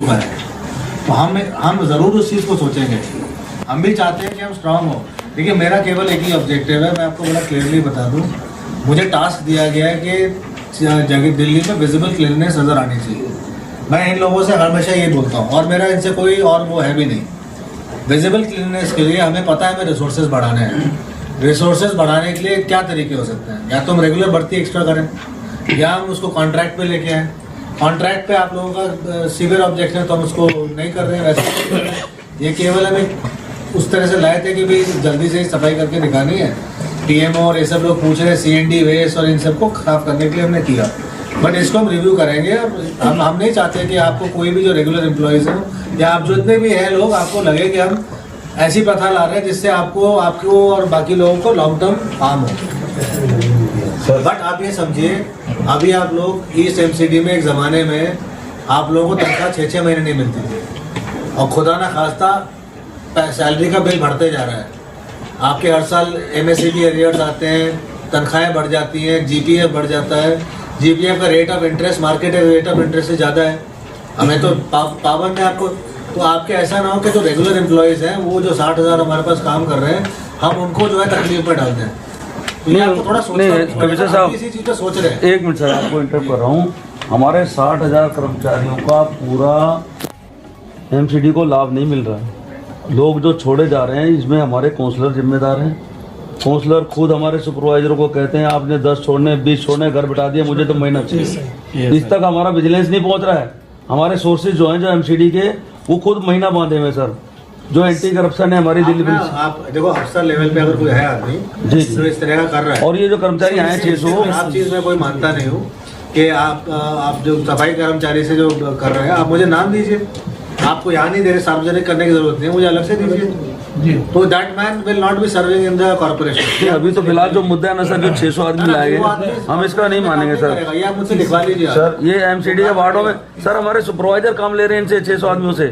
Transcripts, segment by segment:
है। तो हम ज़रूर उस चीज़ को सोचेंगे। हम भी चाहते हैं कि हम स्ट्रांग हो। देखिए, मेरा केवल एक ही ऑब्जेक्टिव है, मैं आपको बड़ा क्लियरली बता दूं। मुझे टास्क दिया गया है कि जगह दिल्ली में विजिबल क्लीननेस नज़र आनी चाहिए। मैं इन लोगों से हमेशा ये बोलता हूँ, और मेरा इनसे कोई और वो है भी नहीं। विजिबल क्लीननेस के लिए हमें पता है हमें रिसोर्सेज बढ़ाने हैं। रिसोर्सेज बढ़ाने के लिए क्या तरीके हो सकते हैं? या तो हम रेगुलर भर्ती एक्स्ट्रा करें, या हम उसको कॉन्ट्रैक्ट पे लेके आएँ। कॉन्ट्रैक्ट पे आप लोगों का सीवियर ऑब्जेक्शन है तो हम उसको नहीं कर रहे हैं। वैसे ये केवल हमें उस तरह से लाए थे कि भाई जल्दी से सफाई करके दिखानी है। टीएमओ और ये सब लोग पूछ रहे हैं, सीएनडी वेस्ट और इन सबको खराब करने के लिए हमने किया। बट इसको हम रिव्यू करेंगे। और हम नहीं चाहते कि आपको कोई भी जो रेगुलर एम्प्लॉयज़ हैं या आप जो इतने भी हैं लोग, आपको लगे कि हम ऐसी प्रथा ला रहे हैं जिससे आपको और बाकी लोगों को लॉन्ग टर्म हार्म हो। बट आप ये समझिए, अभी आप लोग ईस्ट एमसीडी में एक ज़माने में आप लोगों को तनख्वाह 6-6 महीने नहीं मिलती थी, और खुदा ना खास्ता सैलरी का बिल बढ़ते जा रहा है। आपके हर साल एमएससीबी एरियर्स आते हैं, तनख्वाहें बढ़ जाती हैं, जीपीएफ बढ़ जाता है। जीपीएफ का rate of interest market rate of interest से ज़्यादा है। हमें तो पाबंद है आपको। तो आपके ऐसा ना हो कि जो रेगुलर एम्प्लॉयज़ हैं वो जो 60,000 हमारे पास काम कर रहे हैं, हम उनको जो है तकलीफ में डालते हैं। नहीं, कमिश्नर साहब इसी चीज़ पर सोच रहे हैं। एक मिनट सर, आपको इंटरप्ट कर रहा हूँ। हमारे 60,000 कर्मचारियों का पूरा एमसीडी को लाभ नहीं मिल रहा है। लोग जो छोड़े जा रहे हैं, इसमें हमारे काउंसलर जिम्मेदार हैं। काउंसलर खुद हमारे सुपरवाइजर को कहते हैं आपने 10 छोड़ने 20 छोड़ने, घर बिठा दिया, मुझे तो महीना चाहिए। इस तक हमारा विजिलेंस नहीं पहुंच रहा है। हमारे सोर्सेज जो हैं जो एमसीडी के, वो खुद महीना बांधे हुए सर। जो एंटी करप्शन है हमारी दिल्ली पुलिस, आप देखो अफसर लेवल पे अगर कोई है आदमी जी जो इस तरह का कर रहा है, और ये जो कर्मचारी आए 600, आप चीज़ में कोई मानता नहीं हूँ कि आप जो सफाई कर्मचारी से जो कर रहे हैं, आप मुझे नाम दीजिए। आपको यहाँ नहीं दे रहे, सार्वजनिक करने की जरूरत नहीं है, मुझे अलग से दीजिए। तो that man will not be serving in the corporation. अभी तो फिलहाल जो मुद्दा है ना सर, जो 600 आदमी लाए गए, हम इसका नहीं मानेंगे सर। ये आप मुझसे लिखवा लीजिए सर। ये एमसीडी के वार्डों में सर हमारे सुपरवाइजर काम ले रहे हैं इनसे 600 आदमियों से,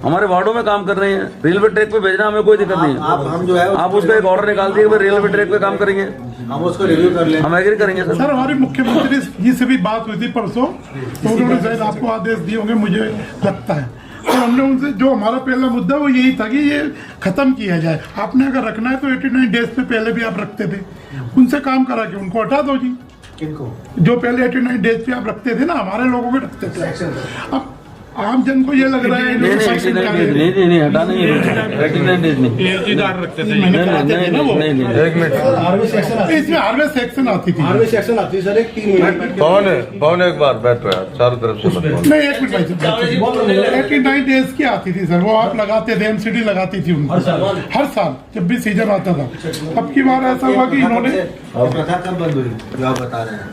हमारे वार्डों में काम कर रहे हैं। रेलवे ट्रैक पे भेजना हमें कोई दिक्कत नहीं है। हम जो है आप उसका एक ऑर्डर निकाल दिए, रेलवे ट्रैक पे काम करेंगे, हम उसको रिव्यू कर लेंगे, हम एग्री करेंगे सर। सर हमारे मुख्यमंत्री जी से भी बात हुई थी परसों, तो उन्होंने शायद आपको आदेश दिए होंगे मुझे लगता है। और हमने उनसे जो हमारा पहला मुद्दा वो यही था कि ये खत्म किया जाए। आपने अगर रखना है तो 89 डेज से पहले भी आप रखते थे, उनसे काम करा के उनको हटा दो जी। किनको? जो पहले 89 डेज पे आप रखते थे ना, हमारे लोगों के रखते थे। अब आम जन को ये लग रहा है नहीं हटा नहीं, 89 डेज नहीं, रखते थे, एक मिनट, इसमें हार्वे सेक्शन आती थी। हार्वे सेक्शन आती है सर, एक 3 मिनट। कौन एक बार बैठो यार, चारों तरफ से नहीं, एक मिनट भाई, 89 डेज की आती थी सर, वो आप लगाते थे, एमसीडी लगाती थी उनको हर साल जब भी सीजन आता था। अब की बार ऐसा हुआ कि इन्होंने प्रथा कब बंद हुई जो आप बता रहे हैं?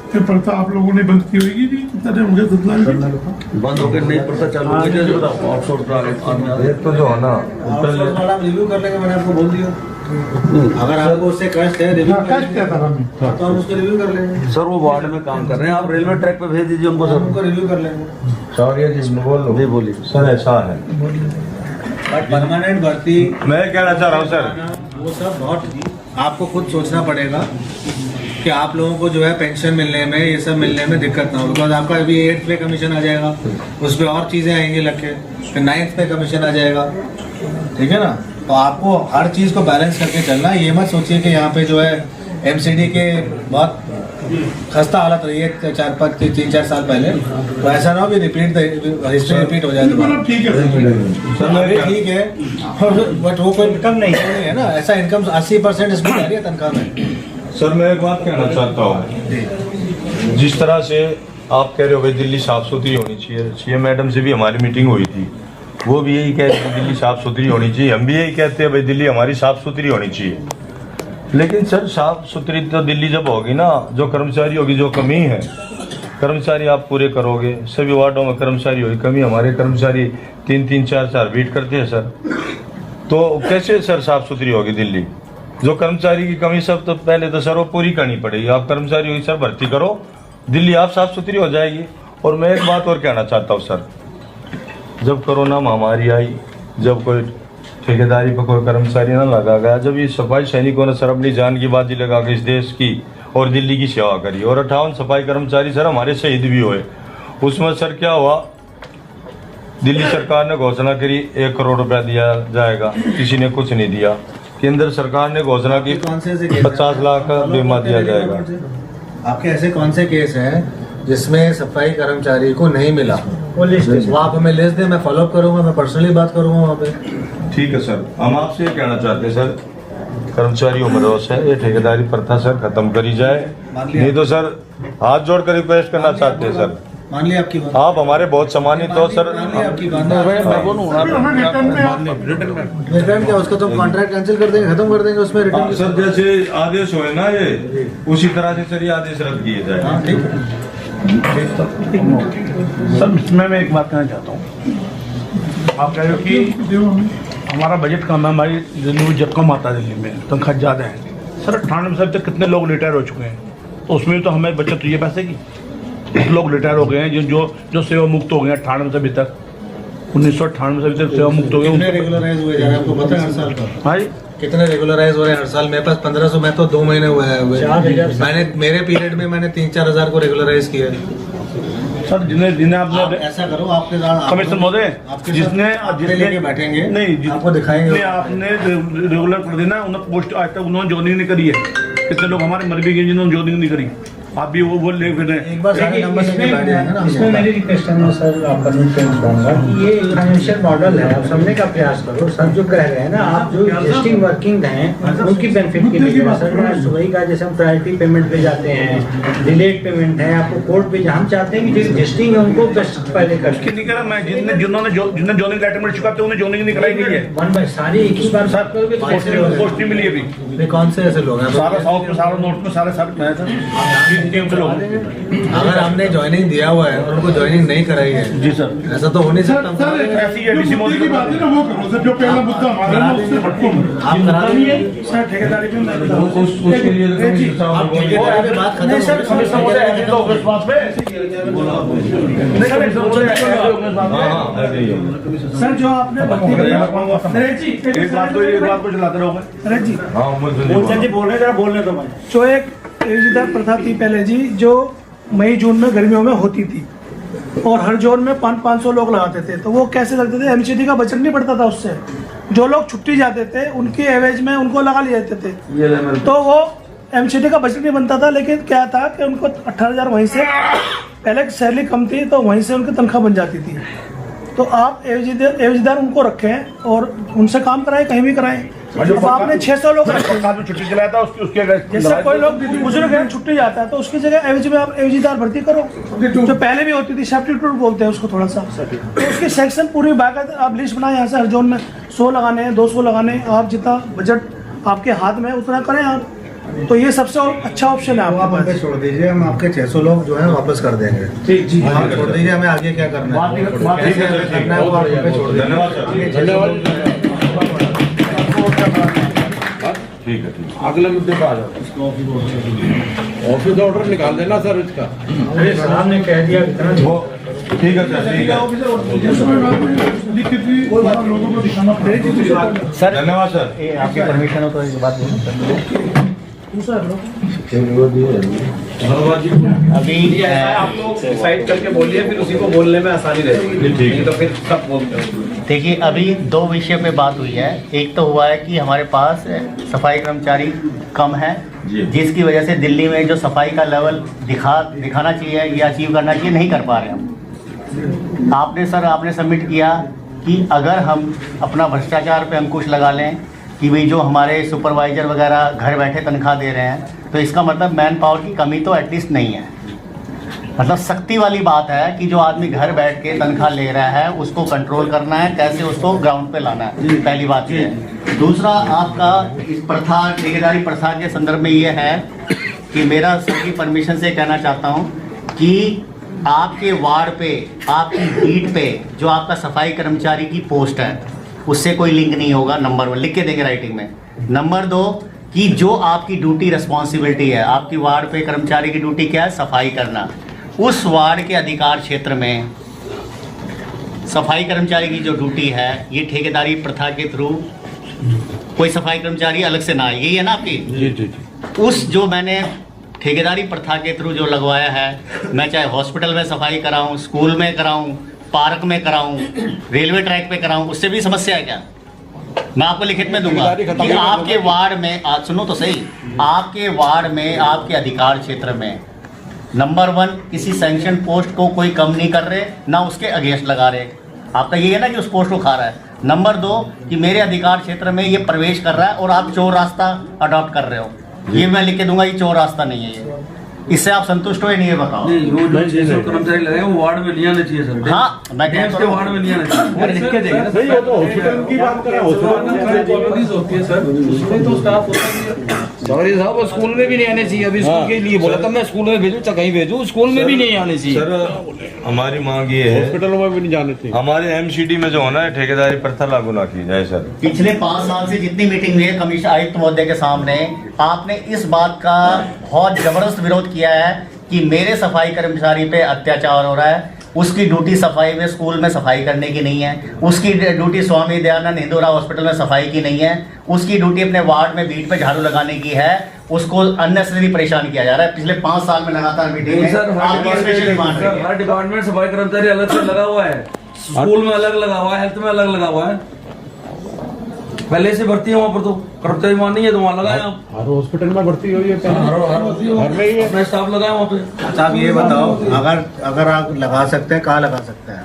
ये प्रथा आप लोगों ने बंद की होगी जी, कितने होंगे बंद होकर नहीं पड़ता चालू हो गया ऑफशोर का। ये तो जो है ना रिव्यू कर लेंगे, मैंने आपको बोल दिया। अगर आपको उससे कष्ट है, रिव्यू कष्ट है सर हमें, तो हम उसको रिव्यू कर लेंगे। सर वो वार्ड में काम कर रहे हैं, आप रेलवे ट्रैक पे भेज दीजिए उनको सर, उनको रिव्यू कर लेंगे। शौर्य जी बोलो। जी बोलिए सर। ऐसा है बट परमानेंट भर्ती मैं कहना चाह रहा हूँ सर, वो सब बहुत आपको खुद सोचना पड़ेगा कि आप लोगों को जो है पेंशन मिलने में, ये सब मिलने में दिक्कत ना हो। बिकॉज आपका अभी 8th पे कमीशन आ जाएगा, उस पर और चीज़ें आएंगी लग के, फिर 9th पे कमीशन आ जाएगा, ठीक है ना। तो आपको हर चीज़ को बैलेंस करके चलना। ये मत सोचिए कि यहाँ पे जो है एमसीडी के बहुत खस्ता हालत रही है 3-4 साल पहले, तो ऐसा ना हो कि हिस्ट्री रिपीट हो जाए। ठीक है सर, ठीक है, बट वो कोई इनकम नहीं है ना, ऐसा इनकम 80% इसमें जा रही है तनख्वाह में। सर मैं एक बात कहना चाहता हूँ, जिस तरह से आप कह रहे हो भाई दिल्ली साफ सुथरी होनी चाहिए, सीएम मैडम से भी हमारी मीटिंग हुई थी, वो भी यही कह रहे हैं दिल्ली साफ सुथरी होनी चाहिए, हम भी यही कहते हैं भाई दिल्ली हमारी साफ सुथरी होनी चाहिए। लेकिन सर साफ सुथरी तो दिल्ली जब होगी ना, जो कर्मचारी होगी, जो कमी है कर्मचारी आप पूरे करोगे। सभी वार्डों में कर्मचारी होगी कमी, हमारे कर्मचारी 3-3, 4-4 वेट करते हैं सर, तो कैसे सर साफ सुथरी होगी दिल्ली? जो कर्मचारी की कमी सब तो पहले तो सर वो पूरी करनी पड़ेगी। आप कर्मचारी होगी सर भर्ती करो, दिल्ली आप साफ सुथरी हो जाएगी। और मैं एक बात और कहना चाहता हूँ सर, जब कोरोना महामारी आई, जब कोई ठेकेदारी पर कोई कर्मचारी ना लगा गया, जब ये सफाई सैनिकों ने सर अपनी जान की बाजी लगा के इस देश की और दिल्ली की सेवा करी, और 58 सफाई कर्मचारी सर हमारे शहीद भी हुए। उसमें सर क्या हुआ, दिल्ली सरकार ने घोषणा करी 1 करोड़ रुपया दिया जाएगा, किसी ने कुछ नहीं दिया। केंद्र सरकार ने घोषणा की कौन से ऐसे केस 50 लाख का बीमा दिया जाएगा। आपके ऐसे कौन से केस हैं जिसमें सफाई कर्मचारी को नहीं मिला? वो आप हमें लिस्ट दें, मैं फॉलो अप करूंगा, मैं पर्सनली बात करूंगा वहाँ पे। ठीक है सर, हम आपसे ये कहना चाहते हैं सर, कर्मचारियों में रोष है, ये ठेकेदारी प्रथा सर खत्म करी जाए, नहीं तो सर हाथ जोड़कर रिक्वेस्ट करना चाहते हैं सर, मान लिया आपकी बात, आप हमारे बहुत सम्मानित हो सर। मान लिया आपकी बात। हमें रिटर्न में रिटर्न क्या, उसका तो कॉन्ट्रैक्ट कैंसिल कर देंगे, खत्म कर देंगे, उसमें रिटर्न सर जैसे आदेश हुए ना ये, उसी तरह से सर ये आदेश रद्द किए जाए। हाँ ठीक है। सर इसमें मैं एक बात कहना चाहता हूँ। आप कह रहे हो कि हमारा बजट कम है, हमारी दिल्ली में जब कम आता है, दिल्ली में तनख्वाह ज़्यादा है। सर 98% तक कितने लोग रिटायर हो चुके हैं, तो उसमें तो हमें बचत हुई है पैसे की। कुछ लोग रिटायर हो गए हैं जो सेवा मुक्त हो गए हैं 98 से अभी तक, 1998 से अभी तक सेवा मुक्त हो गए। कितने रेगुलराइज हुए जा रहे हैं आपको पता है हर साल का? हाँ जी, कितने रेगुलराइज हो रहे हैं हर साल? मेरे पास 1500, मैं तो 2 महीने हुए हैं, मैंने मेरे पीरियड में मैंने 3-4 हजार को रेगुलराइज किया। सर जिन्हें आप आपने ऐसा करो, आपके साथ कमिश्नर महोदय, जिसने लेके बैठेंगे, नहीं आपको दिखाएंगे। जिसने आपने रेगुलर कर देना, उन्हें पोस्ट आज तक उन्होंने ज्वाइनिंग नहीं करी है। कितने लोग हमारे मर भी गए जिन्होंने ज्वाइनिंग नहीं करी, आप भी वो ले फिर रहे हैं। एक बार सारे नंबर लेके बैठ जाएंगे ना। इसमें मेरी रिक्वेस्ट है सर, आप परमिट करूँगा कि ये फाइनेंशियल मॉडल है, आप समझने का प्रयास करो। सर जो कह रहे हैं ना, आप जो एग्जिस्टिंग वर्किंग हैं उनकी बेनिफिट के लिए सर, आज सुबह का जैसे हम प्रायोरिटी पेमेंट पे जाते हैं, डिलेड पेमेंट है, आपको कोर्ट पे हम चाहते हैं कि जो एग्जिस्टिंग है उनको बेस्ट पहले कर। नहीं करा मैं, जिन्होंने ज्वाइनिंग लेटर मिल चुका था उन्हें ज्वाइनिंग नहीं कराई गई है। वन बाय सारी एक ही बार साथ करोगे तो पोस्ट नहीं मिली अभी। ये कौन से ऐसे लोग हैं? सारा साउथ में, सारा नॉर्थ में, सारे मैं सर टीम से लोग। अगर हमने ज्वाइनिंग दिया हुआ है और उनको ज्वाइनिंग नहीं कराई है, जी सर, ऐसा तो हो नहीं सकता। सर ऐसी है डीसी मुद्दे की बात है ना, वो करो सर, जो पहला मुद्दा हमारा है उससे भटको मत। आप करा देंगे सर ठेकेदारी पे उसके लिए आप ठेकेदारी पे बात खत्म नहीं सर, हो कमिश्नर महोदय है तो उस बात पे नहीं सर, सर जो आपने एक बात को चलाते रहोगे। नरेश जी, जी बोल रहे हैं, जरा बोलने दो भाई। जो एक एवजीदार प्रथा थी पहले जी, जो मई जून में गर्मियों में होती थी और हर जोन में 500 लोग लगाते थे, तो वो कैसे लगते थे, एमसीडी का बजट नहीं बढ़ता था उससे। जो लोग छुट्टी जाते थे उनके एवरेज में उनको लगा लिए जाते थे, तो वो एमसीडी का बजट नहीं बनता था। लेकिन क्या था कि उनको 18,000 वहीं से, पहले सैलरी कम थी तो वहीं से उनकी तनख्वाह बन जाती थी। तो आप एवजीदार उनको रखें और उनसे काम कराएं, कहीं भी कराएं। अब आपने 600 लोग रखे, छुट्टी चलाया था उसके जैसे कोई लोग बुजुर्ग है छुट्टी जाता है तो उसकी जगह एवज में आप एवजीदार भर्ती करो, जो पहले भी होती थी, सब्स्टिट्यूट बोलते हैं उसको थोड़ा सा। तो उसकी सेक्शन पूरी बाकायदा आप लिस्ट बनाए, यहाँ से हर जोन में 100 लगाने हैं, 200 लगाने हैं, आप जितना बजट आपके हाथ में उतना करें आप। तो ये सबसे अच्छा ऑप्शन है आप आपके हम पे पास। छोड़ दीजिए, हम आपके 600 लोग जो है वापस कर देंगे। ठीक जी, आप छोड़ दीजिए, हमें आगे क्या करना है, कैसे करना है वो आप हम पे छोड़ दीजिए। धन्यवाद सर। धन्यवाद। ठीक है, ठीक है। अगले मुद्दे पर आ जाओ। ऑफिस ऑर्डर निकाल देना सर इसका। अरे साहब ने कह दिया इतना ठीक है सर, ठीक है। लिखित भी लोगों को दिखाना पड़ेगा। सर धन्यवाद सर। ये आपकी परमिशन हो तो एक बात बोलूं अभी आप लोग डिसाइड करके बोलिए, फिर उसी को बोलने में आसानी रहेगी। नहीं तो फिर सब बोलते हैं। देखिए, अभी 2 विषय पे बात हुई है। एक तो हुआ है कि हमारे पास सफाई कर्मचारी कम है, जिसकी वजह से दिल्ली में जो सफाई का लेवल दिखाना चाहिए या अचीव करना चाहिए नहीं कर पा रहे हम। आपने सबमिट किया कि अगर हम अपना भ्रष्टाचार पे अंकुश लगा लें कि भाई जो हमारे सुपरवाइजर वगैरह घर बैठे तनख्वाह दे रहे हैं, तो इसका मतलब मैन पावर की कमी तो एटलीस्ट नहीं है। मतलब सख्ती वाली बात है कि जो आदमी घर बैठ के तनख्वाह ले रहा है उसको कंट्रोल करना है, कैसे उसको ग्राउंड पे लाना है, पहली बात ये है। दूसरा, आपका इस प्रथा, ठेकेदारी प्रथा के संदर्भ में ये है कि मेरा सबकी परमिशन से कहना चाहता हूँ कि आपके वार्ड पे, आपकी बीट पे जो आपका सफाई कर्मचारी की पोस्ट है उससे कोई लिंक नहीं होगा। नंबर 1 लिख के देंगे राइटिंग में। नंबर 2 कि जो आपकी ड्यूटी रिस्पॉन्सिबिलिटी है, आपकी वार्ड पे कर्मचारी की ड्यूटी क्या है, सफाई करना। उस वार्ड के अधिकार क्षेत्र में सफाई कर्मचारी की जो ड्यूटी है, ये ठेकेदारी प्रथा के थ्रू कोई सफाई कर्मचारी अलग से ना आए, यही है ना आपकी? जी जी जी। उस जो मैंने ठेकेदारी प्रथा के थ्रू जो लगवाया है, मैं चाहे हॉस्पिटल में सफाई कराऊं, स्कूल में कराऊं, पार्क में कराऊं, रेलवे ट्रैक पे कराऊं, उससे भी समस्या है क्या? मैं आपको लिखित में दूंगा कि आपके वार्ड में, आज सुनो तो सही, आपके वार्ड में, आपके अधिकार क्षेत्र में नंबर 1 किसी सैंक्शन पोस्ट को कोई कम नहीं कर रहे, ना उसके अगेंस्ट लगा रहे। आपका ये है ना कि उस पोस्ट को खा रहा है। नंबर 2 कि मेरे अधिकार क्षेत्र में ये प्रवेश कर रहा है और आप चोर रास्ता अडॉप्ट कर रहे हो। ये मैं लिख के दूंगा, ये चोर रास्ता नहीं है ये। इससे आप संतुष्ट हो या नहीं, ये बताओ। नहीं, वो जो 600 कर्मचारी लगे वो वार्ड में नहीं आने चाहिए सर। हाँ, मैं डैम्स के वार्ड में नहीं आने चाहिए। लिख के देंगे नहीं, वो तो हॉस्पिटल की बात करें, सॉरी साहब, वो स्कूल में भी नहीं आने चाहिए। अभी स्कूल के लिए बोला था मैं, स्कूल में भेजूं चाहे कहीं भेजूं, स्कूल में भी नहीं आने चाहिए। सर हमारी मांग ये है, हॉस्पिटलों में भी नहीं जाने चाहिए। हमारे एमसीडी में जो होना है ठेकेदारी प्रथा लागू ना की जाए सर। पिछले 5 साल से जितनी मीटिंग हुई है कमिश्नर आयुक्त महोदय के सामने, आपने इस बात का बहुत जबरदस्त विरोध किया है कि मेरे सफाई कर्मचारी पे अत्याचार हो रहा है। उसकी ड्यूटी सफाई में, स्कूल में सफाई करने की नहीं है। उसकी ड्यूटी स्वामी दयानंद हिंदू राव हॉस्पिटल में सफाई की नहीं है। उसकी ड्यूटी अपने वार्ड में बीट पे झाड़ू लगाने की है। उसको अननेसेसरी परेशान किया जा रहा है। पिछले 5 साल में लगातार मीटिंग में आपकी स्पेशल डिमांड है। हर डिपार्टमेंट सफाई कर्मचारी अलग से लगा हुआ है, स्कूल में अलग लगा हुआ है, हेल्थ में अलग लगा हुआ है। पहले से भर्ती है वहाँ पर, तो कर्मचारी वहाँ नहीं है तो वहाँ लगाए आप। हर हॉस्पिटल में भर्ती हुई है, हर में ही है, अपना स्टाफ लगाए वहाँ पे। अच्छा आप ये बताओ, अगर आप लगा सकते हैं, कहाँ लगा सकते हैं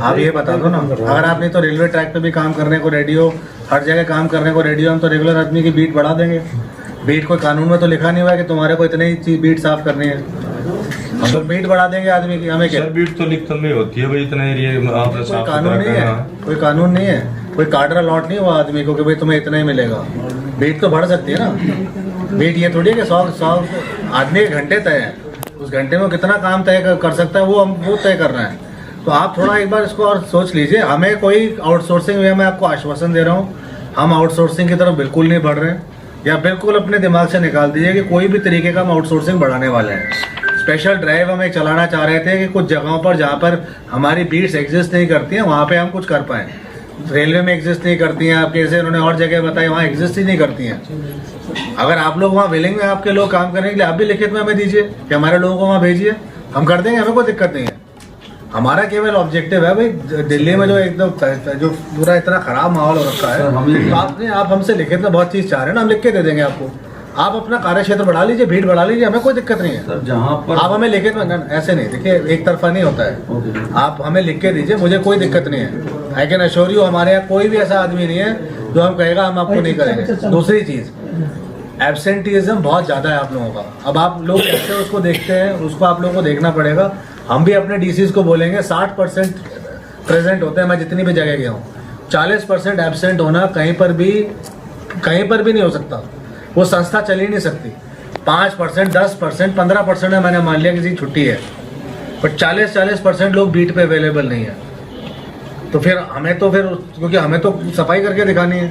आप ये बता दो ना। अगर आप नहीं तो रेलवे ट्रैक पे भी काम करने को रेडी हो, हर जगह काम करने को रेडी हो, हम तो रेगुलर आदमी की बीट बढ़ा देंगे। बीट कोई कानून में तो लिखा नहीं हुआ है कि तुम्हारे को इतनी ही बीट साफ करनी है, हम तो बीट बढ़ा देंगे आदमी की। हमें क्या, सर बीट तो लिखत में होती है भाई, इतना एरिया आपने कोई साफ कानून नहीं है, कोई कानून नहीं है, कोई कार्ड अलॉट नहीं हुआ आदमी को कि भाई तुम्हें इतना ही मिलेगा। बीट तो बढ़ सकती है ना। बीट ये थोड़ी है कि 100 आदमी के घंटे तय है, उस घंटे में कितना काम तय कर सकता है वो तय कर रहे हैं। तो आप थोड़ा एक बार इसको और सोच लीजिए। हमें कोई आउटसोर्सिंग, मैं आपको आश्वासन दे रहा हूँ, हम आउटसोर्सिंग की तरफ बिल्कुल नहीं बढ़ रहे हैं, या बिल्कुल अपने दिमाग से निकाल दीजिए कि कोई भी तरीके का हम आउटसोर्सिंग बढ़ाने वाले हैं। स्पेशल ड्राइव हम एक चलाना चाह रहे थे कि कुछ जगहों पर जहाँ पर हमारी बीट्स एग्जिस्ट नहीं करती हैं वहाँ पे हम कुछ कर पाएँ। रेलवे में एग्जिस्ट नहीं करती हैं, आप कैसे उन्होंने और जगह बताई वहाँ एग्जिस्ट ही नहीं करती हैं। अगर आप लोग वहाँ विलिंग में, आपके लोग काम करने के लिए, आप भी लिखित में हमें दीजिए कि हमारे लोगों को वहाँ भेजिए, हम कर देंगे, हमें कोई दिक्कत नहीं है। हमारा केवल ऑब्जेक्टिव है भाई, दिल्ली में जो एकदम जो पूरा इतना खराब माहौल हो रखा है, आप हमसे लिखित में बहुत चीज़ चाह रहे हैं ना, हम लिख के दे देंगे आपको। आप अपना कार्य क्षेत्र बढ़ा लीजिए, भीड़ बढ़ा लीजिए, हमें कोई दिक्कत नहीं है सर। जहाँ पर आप हमें लिखित में, ऐसे नहीं, देखिए एक तरफा नहीं होता है। आप हमें लिख के दीजिए, मुझे कोई दिक्कत नहीं है। आई कैन अश्योर यू, हमारे यहाँ कोई भी ऐसा आदमी नहीं है जो हम कहेगा हम आपको नहीं करेंगे। दूसरी चीज़, एब्सेंटीज़म बहुत ज़्यादा है आप लोगों का। अब आप लोग कैसे उसको देखते हैं, उसको आप लोगों को देखना पड़ेगा। हम भी अपने डीसीज को बोलेंगे 60% प्रेजेंट होते हैं। मैं जितनी भी जगह गया हूँ, 40% एब्सेंट होना कहीं पर भी नहीं हो सकता। वो संस्था चल ही नहीं सकती। 5%, 10%, 15% है, मैंने मान लिया किसी की छुट्टी है, पर 40% लोग बीट पे अवेलेबल नहीं है। तो फिर क्योंकि हमें तो सफाई करके दिखानी है,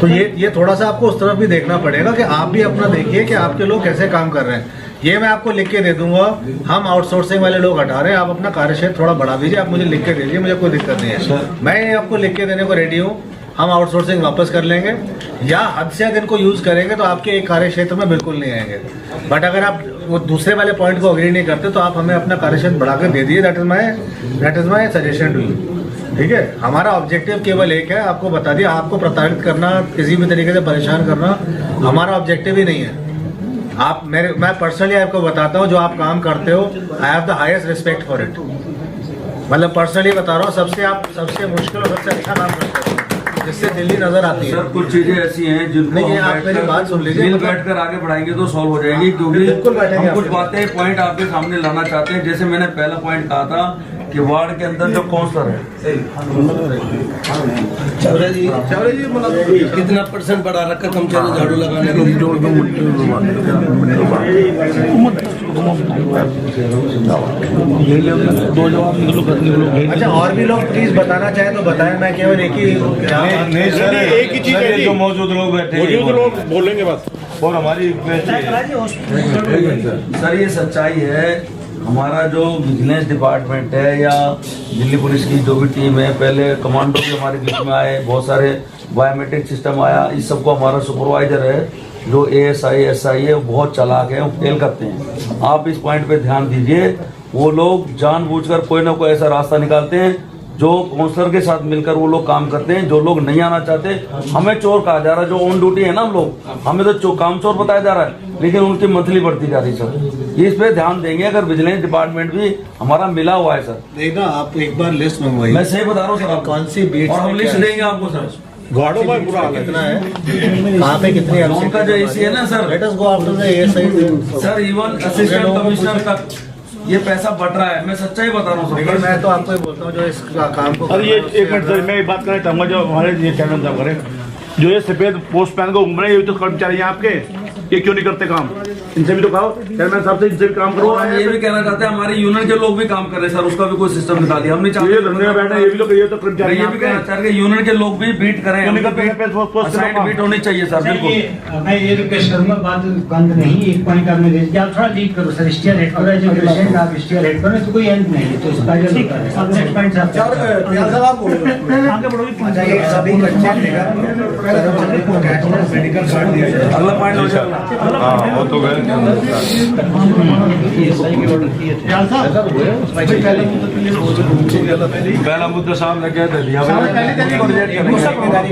तो ये थोड़ा सा आपको उस तरफ भी देखना पड़ेगा कि आप भी अपना देखिए कि आपके लोग कैसे काम कर रहे हैं। ये मैं आपको लिख के दे दूंगा, हम आउटसोर्सिंग वाले लोग हटा रहे हैं, आप अपना कार्यक्षेत्र थोड़ा बढ़ा दीजिए, आप मुझे लिख के दीजिए, मुझे कोई दिक्कत नहीं है। मैं आपको लिख के देने को रेडी हूँ। हम आउटसोर्सिंग वापस कर लेंगे, या हद से हद इनको यूज़ करेंगे तो आपके एक कार्य क्षेत्र में बिल्कुल नहीं आएंगे। बट अगर आप वो दूसरे वाले पॉइंट को अग्री नहीं करते तो आप हमें अपना कार्य क्षेत्र बढ़ा कर दे दीजिए। That is my suggestion to you. ठीक है, हमारा ऑब्जेक्टिव केवल एक है, आपको बता दिया। आपको प्रताड़ित करना, किसी भी तरीके से परेशान करना हमारा ऑब्जेक्टिव ही नहीं है। मैं पर्सनली आपको बताता हूँ, जो आप काम करते हो, I have the highest respect for it. मतलब पर्सनली बता रहा हूँ, सबसे मुश्किल और सबसे अच्छा काम करते हो, जिससे दिल्ली नजर आती है। सर कुछ चीजें ऐसी हैं जिनको आप मेरी बात सुन लीजिए, मिल बैठकर आगे बढ़ाएंगे तो सॉल्व हो जाएंगी, क्योंकि हम कुछ बातें पॉइंट आपके सामने लाना चाहते हैं। जैसे मैंने पहला पॉइंट कहा था कि वार्ड के अंदर जो काउंसलर है, कितना % बढ़ा रखा कर्मचारी झाड़ू लगाने को? अच्छा, और भी लोग प्लीज बताना चाहें तो बताएं। मैं केवल एक ही नहीं सर, एक ही चीज है, जो मौजूद लोग बैठे हैं लोग बोलेंगे बस। और हमारी सर ये सच्चाई है। हमारा जो विजिलेंस डिपार्टमेंट है या दिल्ली पुलिस की जो भी टीम है, पहले कमांडो भी हमारे बीच में आए, बहुत सारे बायोमेट्रिक सिस्टम आया। इस सबको हमारा सुपरवाइजर है जो ASI SI है, वो बहुत चालाक है, वो फेल करते हैं। आप इस पॉइंट पे ध्यान दीजिए वो लोग जानबूझकर कोई ना कोई ऐसा रास्ता निकालते हैं जो काउंसलर के साथ मिलकर वो लोग काम करते हैं। जो लोग नहीं आना चाहते, हमें चोर कहा जा रहा है, जो ऑन ड्यूटी है ना हम लोग, हमें तो काम चोर बताया जा रहा है, लेकिन उनकी मंथली बढ़ती जा रही है सर। इस पे ध्यान देंगे, अगर विजिलेंस डिपार्टमेंट भी हमारा मिला हुआ है सर। नहीं ना, आप एक बार लिस्ट मंगवाइए। मैं सही बता रहा हूँ सर, आप कौन सी बीट और हम लिस्ट देंगे आपको सर। गाड़ों में बुरा हाल है। कितना है, कहाँ पे कितनी लोन का जो एसी है ना sir, let us go after the ASI sir even assistant commissioner तक ये पैसा बढ़ रहा है। मैं सच्चाई बता रहा हूँ लेकिन सर। मैं तो आपको ये बोलता हूँ जो इस काम को और ये एक मिनट सर, मैं एक बात करना चाहूँगा, जो हमारे ये चैनल साहब करें, जो ये सफेद पोस्ट पहन को घूम रहे हैं, ये तो कर्मचारी हैं आपके, ये क्यों नहीं करते काम? इनसे भी तो कहो, चेयरमैन साहब से इनसे भी काम करो। हम ये भी कहना चाहते हैं, हमारे यूनियन के लोग भी काम कर रहे हैं सर, उसका भी कोई सिस्टम निकाल दिया। हम नहीं चाहते ये धंधे में बैठे, ये भी लोग, ये तो कर्मचारी ये भी कहना चाहते हैं यूनियन के लोग भी बीट करें, क्यों नहीं करते? साइड बीट होनी चाहिए सर, बिल्कुल। मैं ये रिक्वेस्ट करूंगा, बात बंद नहीं, एक पॉइंट आपने दे दिया, आप थोड़ा लीड करो सर, स्टीयर हेड करो, जो पेशेंट आप स्टीयर हेड करो, तो कोई एंड नहीं है, तो इसका जो नेक्स्ट पॉइंट साहब आगे अगला पॉइंट हो जाएगा। हाँ वो तो गए। पहला मुद्दा साहब ने कह दिया,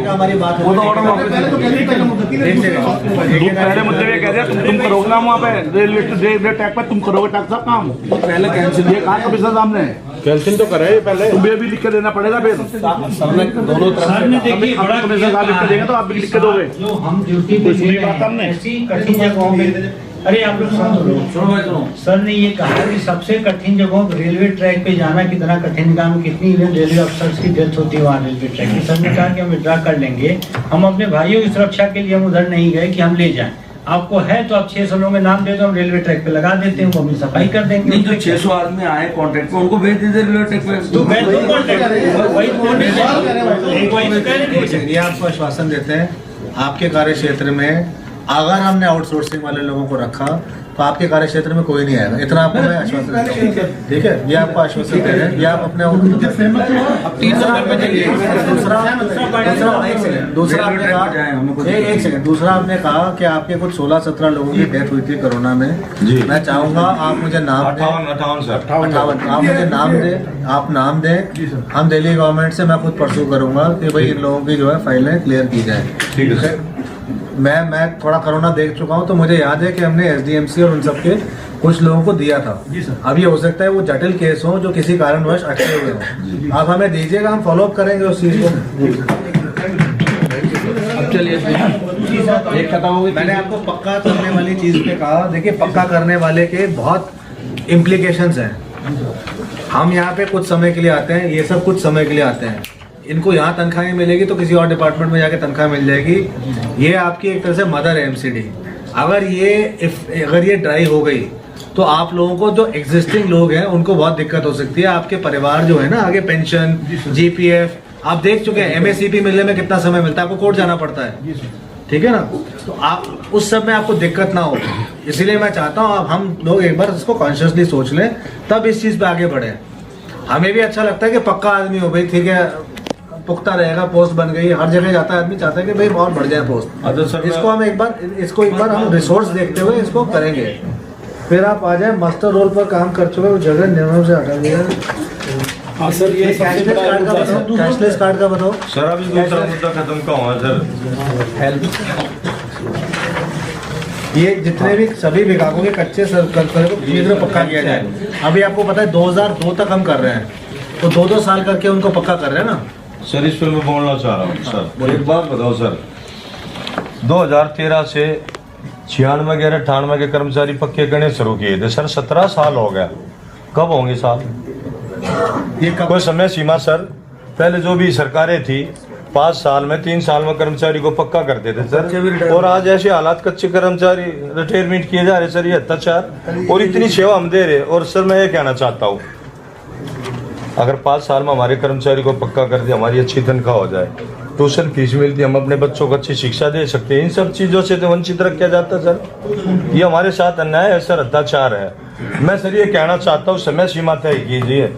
हमारी बात वो तो ऑर्डर वापस ले पहले मुद्दे में कह दिया, तुम करोगे ना वहाँ पे रेलवे ट्रैक पे, तुम करोगे टैक्स का काम, पहले कैंसिल ये कहा कमिश्नर साहब ने कैंसिल तो करे पहले, तुम्हें भी लिख के देना पड़ेगा फिर। दोनों तरफ सर ने देखिए बड़ा कमिश्नर साहब लिख के देंगे तो आप भी लिख के दोगे। जो हम ड्यूटी पे सुनी बात हमने। ऐसी कठिन जगहों पे, अरे आप लोग सुनो, सर ने ये कहा कि सबसे कठिन जगहों पर रेलवे ट्रैक पे जाना कितना कठिन काम, कितनी रेलवे अफसर्स की डेथ होती है वहाँ रेलवे ट्रैक पे। सर ने कहा कि हम विड्रा कर लेंगे, हम अपने भाइयों की सुरक्षा के लिए हम उधर नहीं गए कि हम ले जाएं, आपको है तो आप 600 लोगों के नाम दे दो, हम रेलवे ट्रैक पे लगा देते हैं, वो अपनी सफाई कर देंगे। नहीं, जो 600 आदमी आए कॉन्ट्रैक्ट पे उनको भेज दीजिए रेलवे ट्रैक पे। तो मैं तो कॉन्ट्रैक्ट वही ये आपको आश्वासन देते हैं, आपके कार्य क्षेत्र में अगर हमने आउटसोर्सिंग वाले लोगों को रखा तो आपके कार्य क्षेत्र में कोई नहीं आएगा, इतना आपको मैं आश्वासन देता हूँ। ठीक है, ये आपको आश्वासन दे रहे हैं, ये आप अपने दूसरा आपने कहा कि आपके कुछ 16-17 लोगों की डेथ हुई थी कोरोना में। जी। मैं चाहूंगा आप मुझे नाम 58 सर, 58 आप मुझे नाम दें, आप नाम दें, हम दिल्ली गवर्नमेंट से मैं खुद परसू करूंगा कि भाई इन लोगों की जो है फाइलें क्लियर की जाए। ठीक है सर। मैं थोड़ा कोरोना देख चुका हूँ तो मुझे याद है कि हमने एसडीएमसी और उन सब के कुछ लोगों को दिया था। अब ये हो सकता है वो जटिल केस हो जो किसी कारणवश अटके हुए हो, आप हमें दीजिएगा, हम फॉलो अप करेंगे उस चीज़ को। चलिए एक खत्म हो गई। मैंने आपको पक्का करने वाली चीज़ पे कहा, देखिए पक्का करने वाले के बहुत इम्प्लीकेशंस हैं। हम यहाँ पे कुछ समय के लिए आते हैं, ये सब कुछ समय के लिए आते हैं, इनको यहाँ तनख्वाह मिलेगी तो किसी और डिपार्टमेंट में जाके तनख्वाह मिल जाएगी। ये आपकी एक तरह से मदर है एमसीडी। अगर ये ड्राई हो गई तो आप लोगों को जो एग्जिस्टिंग लोग हैं उनको बहुत दिक्कत हो सकती है। आपके परिवार जो है ना, आगे पेंशन, जीपीएफ आप देख चुके हैं, एमएससीपी मिलने में कितना समय मिलता है, आपको कोर्ट जाना पड़ता है। ठीक है ना, तो आप उस सब में आपको दिक्कत ना हो, इसीलिए मैं चाहता हूँ आप हम लोग एक बार इसको कॉन्शियसली सोच लें, तब इस चीज़ पे आगे बढ़े। हमें भी अच्छा लगता है कि पक्का आदमी हो भाई, ठीक है, पुख्ता रहेगा, पोस्ट बन गई, हर जगह जाता है आदमी, चाहता है कि भाई और बढ़ जाए पोस्ट। इसको हम एक बार हम रिसोर्स देखते हुए इसको करेंगे। फिर आप आ जाए मास्टर रोल पर काम कर चुके, उस जगह नियमों से हटा दिया। सर ये कैशलेस कार्ड का बताओ सर। अभी दूसरा मुद्दा खत्म का हुआ सर, ये जितने भी सभी विभागों के कच्चे सर्कल को शीघ्र पक्का किया जाए। अभी आपको पता है 2002 तक हम कर रहे हैं, तो 2-2 साल करके उनको पक्का कर रहे हैं ना। सर इस पर मैं बोलना चाह रहा हूँ सर। एक बात बताओ सर, 2013 से 96-98 के कर्मचारी पक्के करने शुरू किए थे सर, 17 साल हो गया, कब होंगे साल? ये कोई समय सीमा सर। पहले जो भी सरकारें थी 5 साल में 3 साल में कर्मचारी को पक्का करते थे सर, और आज ऐसे हालात कच्चे कर्मचारी रिटायरमेंट किए जा रहे सर, ये अत्याचार। और इतनी सेवा हम दे रहे। और सर मैं ये कहना चाहता हूँ, अगर 5 साल में हमारे कर्मचारी को पक्का कर दिया, हमारी अच्छी तनख्वाह हो जाए, ट्यूशन फीस मिलती, हम अपने बच्चों को अच्छी शिक्षा दे सकते हैं, इन सब चीज़ों से तो वंचित रख किया जाता है सर। ये हमारे साथ अन्याय है सर, अत्याचार है। मैं सर ये कहना चाहता हूँ, समय सीमा तय कीजिए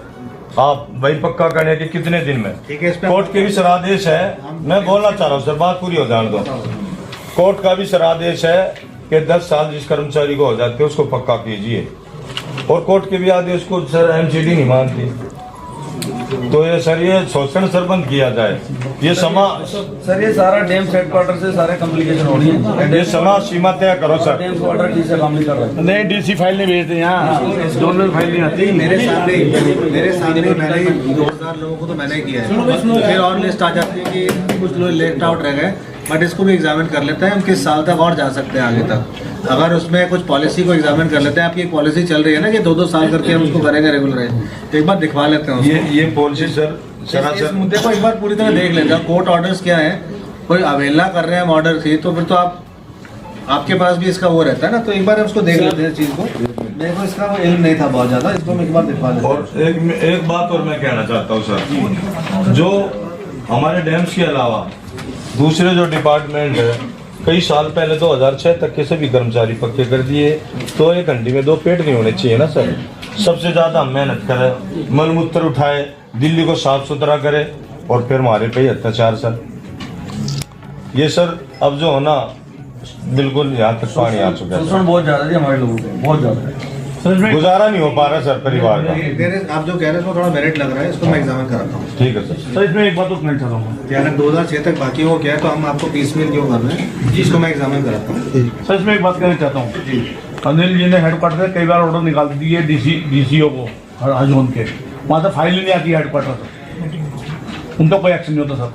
आप भाई, पक्का करने के कितने दिन में? कोर्ट के भी सरादेश है, मैं बोलना चाह रहा हूँ सर, बात पूरी हो जाने दो। कोर्ट का भी सरादेश है कि 10 साल जिस कर्मचारी को हो जाते हैं उसको पक्का कीजिए। और कोर्ट के भी आदेश को सर एमसीडी नहीं मानती। तो ये सर ये शोषण सर बंद किया जाए। ये समा सर ये सारा डैम हेडक्वार्टर से सारे कम्युनिकेशन हो रही है। ये समा सीमा तय करो सर। डैम क्वार्टर ठीक से काम नहीं कर रहा है। नहीं डीसी फाइल नहीं भेजते यहाँ, जोनल फाइल नहीं आती। मेरे सामने मैंने 2000 लोगों को तो मैंने ही किया है। फिर और लिस्ट आ जाती है कि कुछ लोग लेफ्ट आउट रह गए, बट इसको भी एग्जामिन कर लेते हैं हम किस साल तक और जा सकते हैं आगे तक। अगर उसमें कुछ पॉलिसी को एग्जामिन कर लेते हैं, आपकी एक पॉलिसी चल रही है ना कि 2-2 साल करके हम उसको करेंगे रेगुलर, तो एक बार दिखवा लेते हैं ये पॉलिसी सर इस मुद्दे को एक बार पूरी तरह देख लेते हैं। कोर्ट ऑर्डर्स क्या है, कोई अवहेलना कर रहे हैं हम ऑर्डर से, तो फिर तो आपके पास भी इसका वो रहता है ना, तो एक बार हम उसको देख लेते हैं चीज़ को। मेरे को इसका इल्म नहीं था बहुत ज़्यादा, इसको मैं एक बार दिखवा देता हूं। और एक बात और मैं कहना चाहता हूँ सर, जो हमारे डैम्स के अलावा दूसरे जो डिपार्टमेंट है, कई साल पहले 2006 तक के सभी कर्मचारी पक्के कर दिए, तो एक घंटे में 2 पेट नहीं होने चाहिए ना सर। सबसे ज़्यादा हम मेहनत करें, मलमूत्र उठाए, दिल्ली को साफ सुथरा करे, और फिर हमारे पे अत्याचार सर। ये सर अब जो होना बिल्कुल यहाँ तक पानी आ चुका है। शोषण बहुत ज्यादा है हमारे लोगों को, बहुत ज्यादा है। गुजारा नहीं हो पा रहा सर परिवार का। आप जो कह रहे हैं उसमें थोड़ा मेरिट लग रहा है, इसको मैं एग्जामिन कराता हूँ। ठीक है सर। सर इसमें एक बात तो कहना चाहता हूँ, अगर 2006 तक बाकी हो गया है तो हम आपको पीसमेल क्यों कर रहे हैं, इसको मैं एग्जामिन कराता हूँ। सर इसमें एक बात कहना चाहता हूँ, अनिल जी ने हेडक्वार्टर से कई बार ऑर्डर निकाल दिए डीसीओ को हर जोन के, वहाँ से फाइल ही नहीं आती हेडक्वार्टर से, उनका कोई एक्शन नहीं होता सर।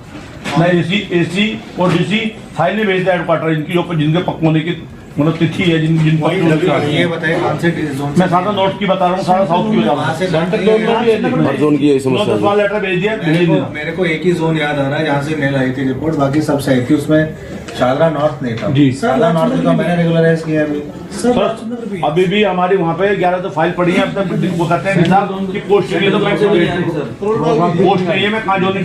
ना एसी और डीसी फाइल नहीं भेजते हेडक्वार्टर, इनकी जिनके पक्के होने की मतलब तिथि है, जिनको ये बताइए कौन से जोन मैं सारा नॉर्थ की बता रहा हूँ, सारा साउथ की बता रहा हूँ। जोन की समस्या लेटर भेज दिया, मेरे को एक ही जोन याद आ रहा है जहाँ से मेल आई थी रिपोर्ट, बाकी सब सही थी। उसमें शारदा नॉर्थ नहीं था जी। शारदा नॉर्थ का मैंने रेगुलराइज किया अभी। सर अभी भी हमारी वहाँ पे 11 तो फाइल पड़ी है, अब तक वो कहते हैं कि पोस्ट नहीं है, तो पोस्ट नहीं है, मैं कहाँ जोनी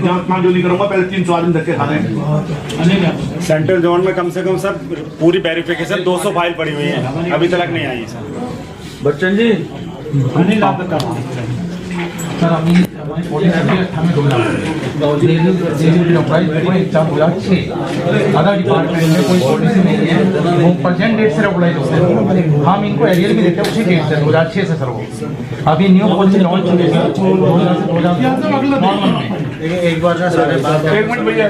करूँगा, पहले 300 आदमी धक्के खाने हैं। सेंट्रल जोन में कम से कम सर पूरी वेरिफिकेशन 200 फाइल पड़ी हुई है, अभी तक नहीं आई सर। बच्चन जी सर अभी हमारी पॉलिसी हमें अदर डिपार्टमेंट में कोई पॉलिसी नहीं है, वो प्रेजेंट डेट से रेगुलाइज होते हैं। हम इनको एरियर भी देते हैं उसी डेट से 2006 से सर। वो अभी न्यू पॉलिसी लॉन्च हुई है 2000 एक बार एक मिनट भैया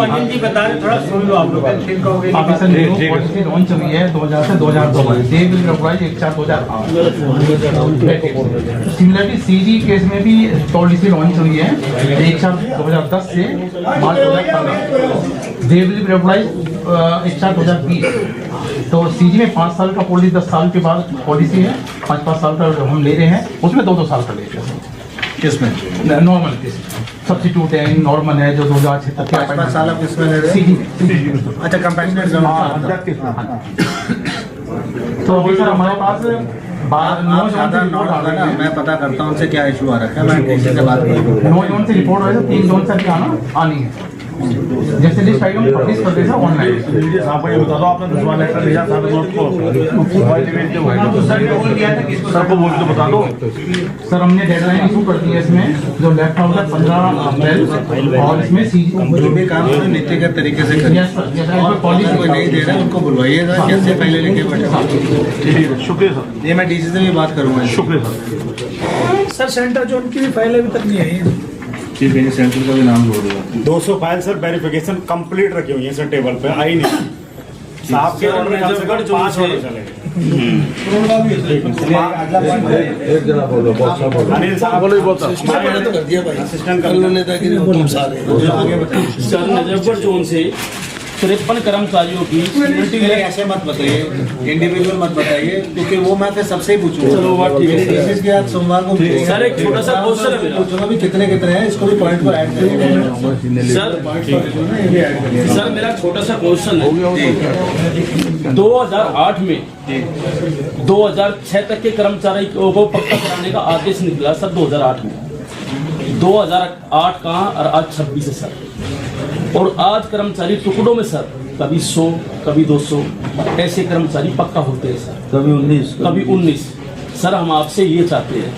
अनिल जी बता रहे, थोड़ा सुन लो आप लोग। अभी सर न्यू पॉलिसी लॉन्च हुई है 2000 से 2002 they will regularise 1/4/2008। Similarly CG case में भी पॉलिसी लॉन्च हुई है 1/4/2010 से मार्च 2015 दे विल रेगुलाइज 1/4/2020। तो सीजी में 5 साल का पॉलिसी, 10 साल के बाद पॉलिसी है, 5-5 साल का जो हम ले रहे हैं उसमें 2-2 साल का ले रहे हैं। किसमें नॉर्मल केस सब्स्टिट्यूट है, नॉर्मल है जो 2006 तक 5 साल आप किसमें ले रहे हैं? अच्छा कंपैशनेट जोन। तो अभी सर हमारे पास मैं पता करता हूँ उनसे क्या इशू आ रखा है, मैं किसी से बात करूँगा। 9 जोन से रिपोर्ट हो 3 जोन से आनी है। जैसे लिस्ट आइटम पब्लिश कर दे सर ऑनलाइन। साहब को ये बता दो, आपने 10 लेटर भेजा साहब को मोबाइल भेजते हुए, सर को बोल के बता दो। सर हमने डेडलाइन इशू कर दी है इसमें, जो लेफ्ट आउट है 15 अप्रैल, और इसमें जो भी काम है नीतिगत तरीके से करिए। और पॉलिसी कोई नहीं दे रहा है उनको बुलवाइएगा, कैसे पहले लेके बैठे। ठीक है, शुक्रिया सर। ये मैं डीसी से भी बात करूँगा। शुक्रिया सर। सर सेंटर जोन की भी फाइल अभी तक नहीं आई। चीफ इंजीनियर सेंटर का भी नाम जोड़ दूंगा। 200 फाइल सर वेरिफिकेशन कंप्लीट रखी हुई है सर टेबल पे, आई नहीं। साहब के ऑर्डर में कम से कम 5 ऑर्डर चले। एक जना बोलो, बहुत सा बोलो। अनिल साहब बोलो, बहुत असिस्टेंट कर लेता कि तुम सारे आगे बताइए। सर नजफगढ़ जोन से 53 कर्मचारियों की ऐसे मत बताइए, इंडिविजुअल मत बताइए, क्योंकि वो मैं फिर सबसे ही पूछूंगा। चलो बात ठीक है। इसके बाद सोमवार को सर एक छोटा सा क्वेश्चन है मेरा। पूछूंगा भी कितने कितने हैं, इसको भी पॉइंट पर ऐड करिए। सर मेरा छोटा सा क्वेश्चन है, 2008 में 2006 तक के कर्मचारियों को पक्का कराने का आदेश निकला सर 2008 में। 2008 कहाँ और आज 26 है सर, और आज कर्मचारी टुकड़ों में सर कभी 100 कभी 200 ऐसे कर्मचारी पक्का होते हैं सर, कभी 19। सर हम आपसे ये चाहते हैं,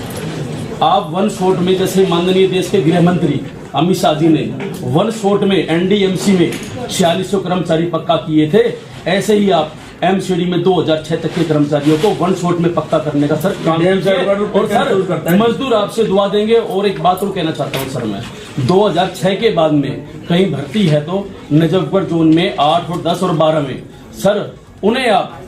आप वन शॉट में, जैसे माननीय देश के गृह मंत्री अमित शाह जी ने वन शॉट में एनडीएमसी में 4600 कर्मचारी पक्का किए थे, ऐसे ही आप एमसीडी में 2006 तक के कर्मचारियों को वन शॉट में पक्का करने का सर काम कीजिए। और सर मजदूर आपसे दुआ देंगे। और एक बात और कहना चाहता हूँ सर, मैं 2006 के बाद में कहीं भर्ती है तो नजफगढ़ जोन में 8 और 10 और 12 में सर उन्हें आप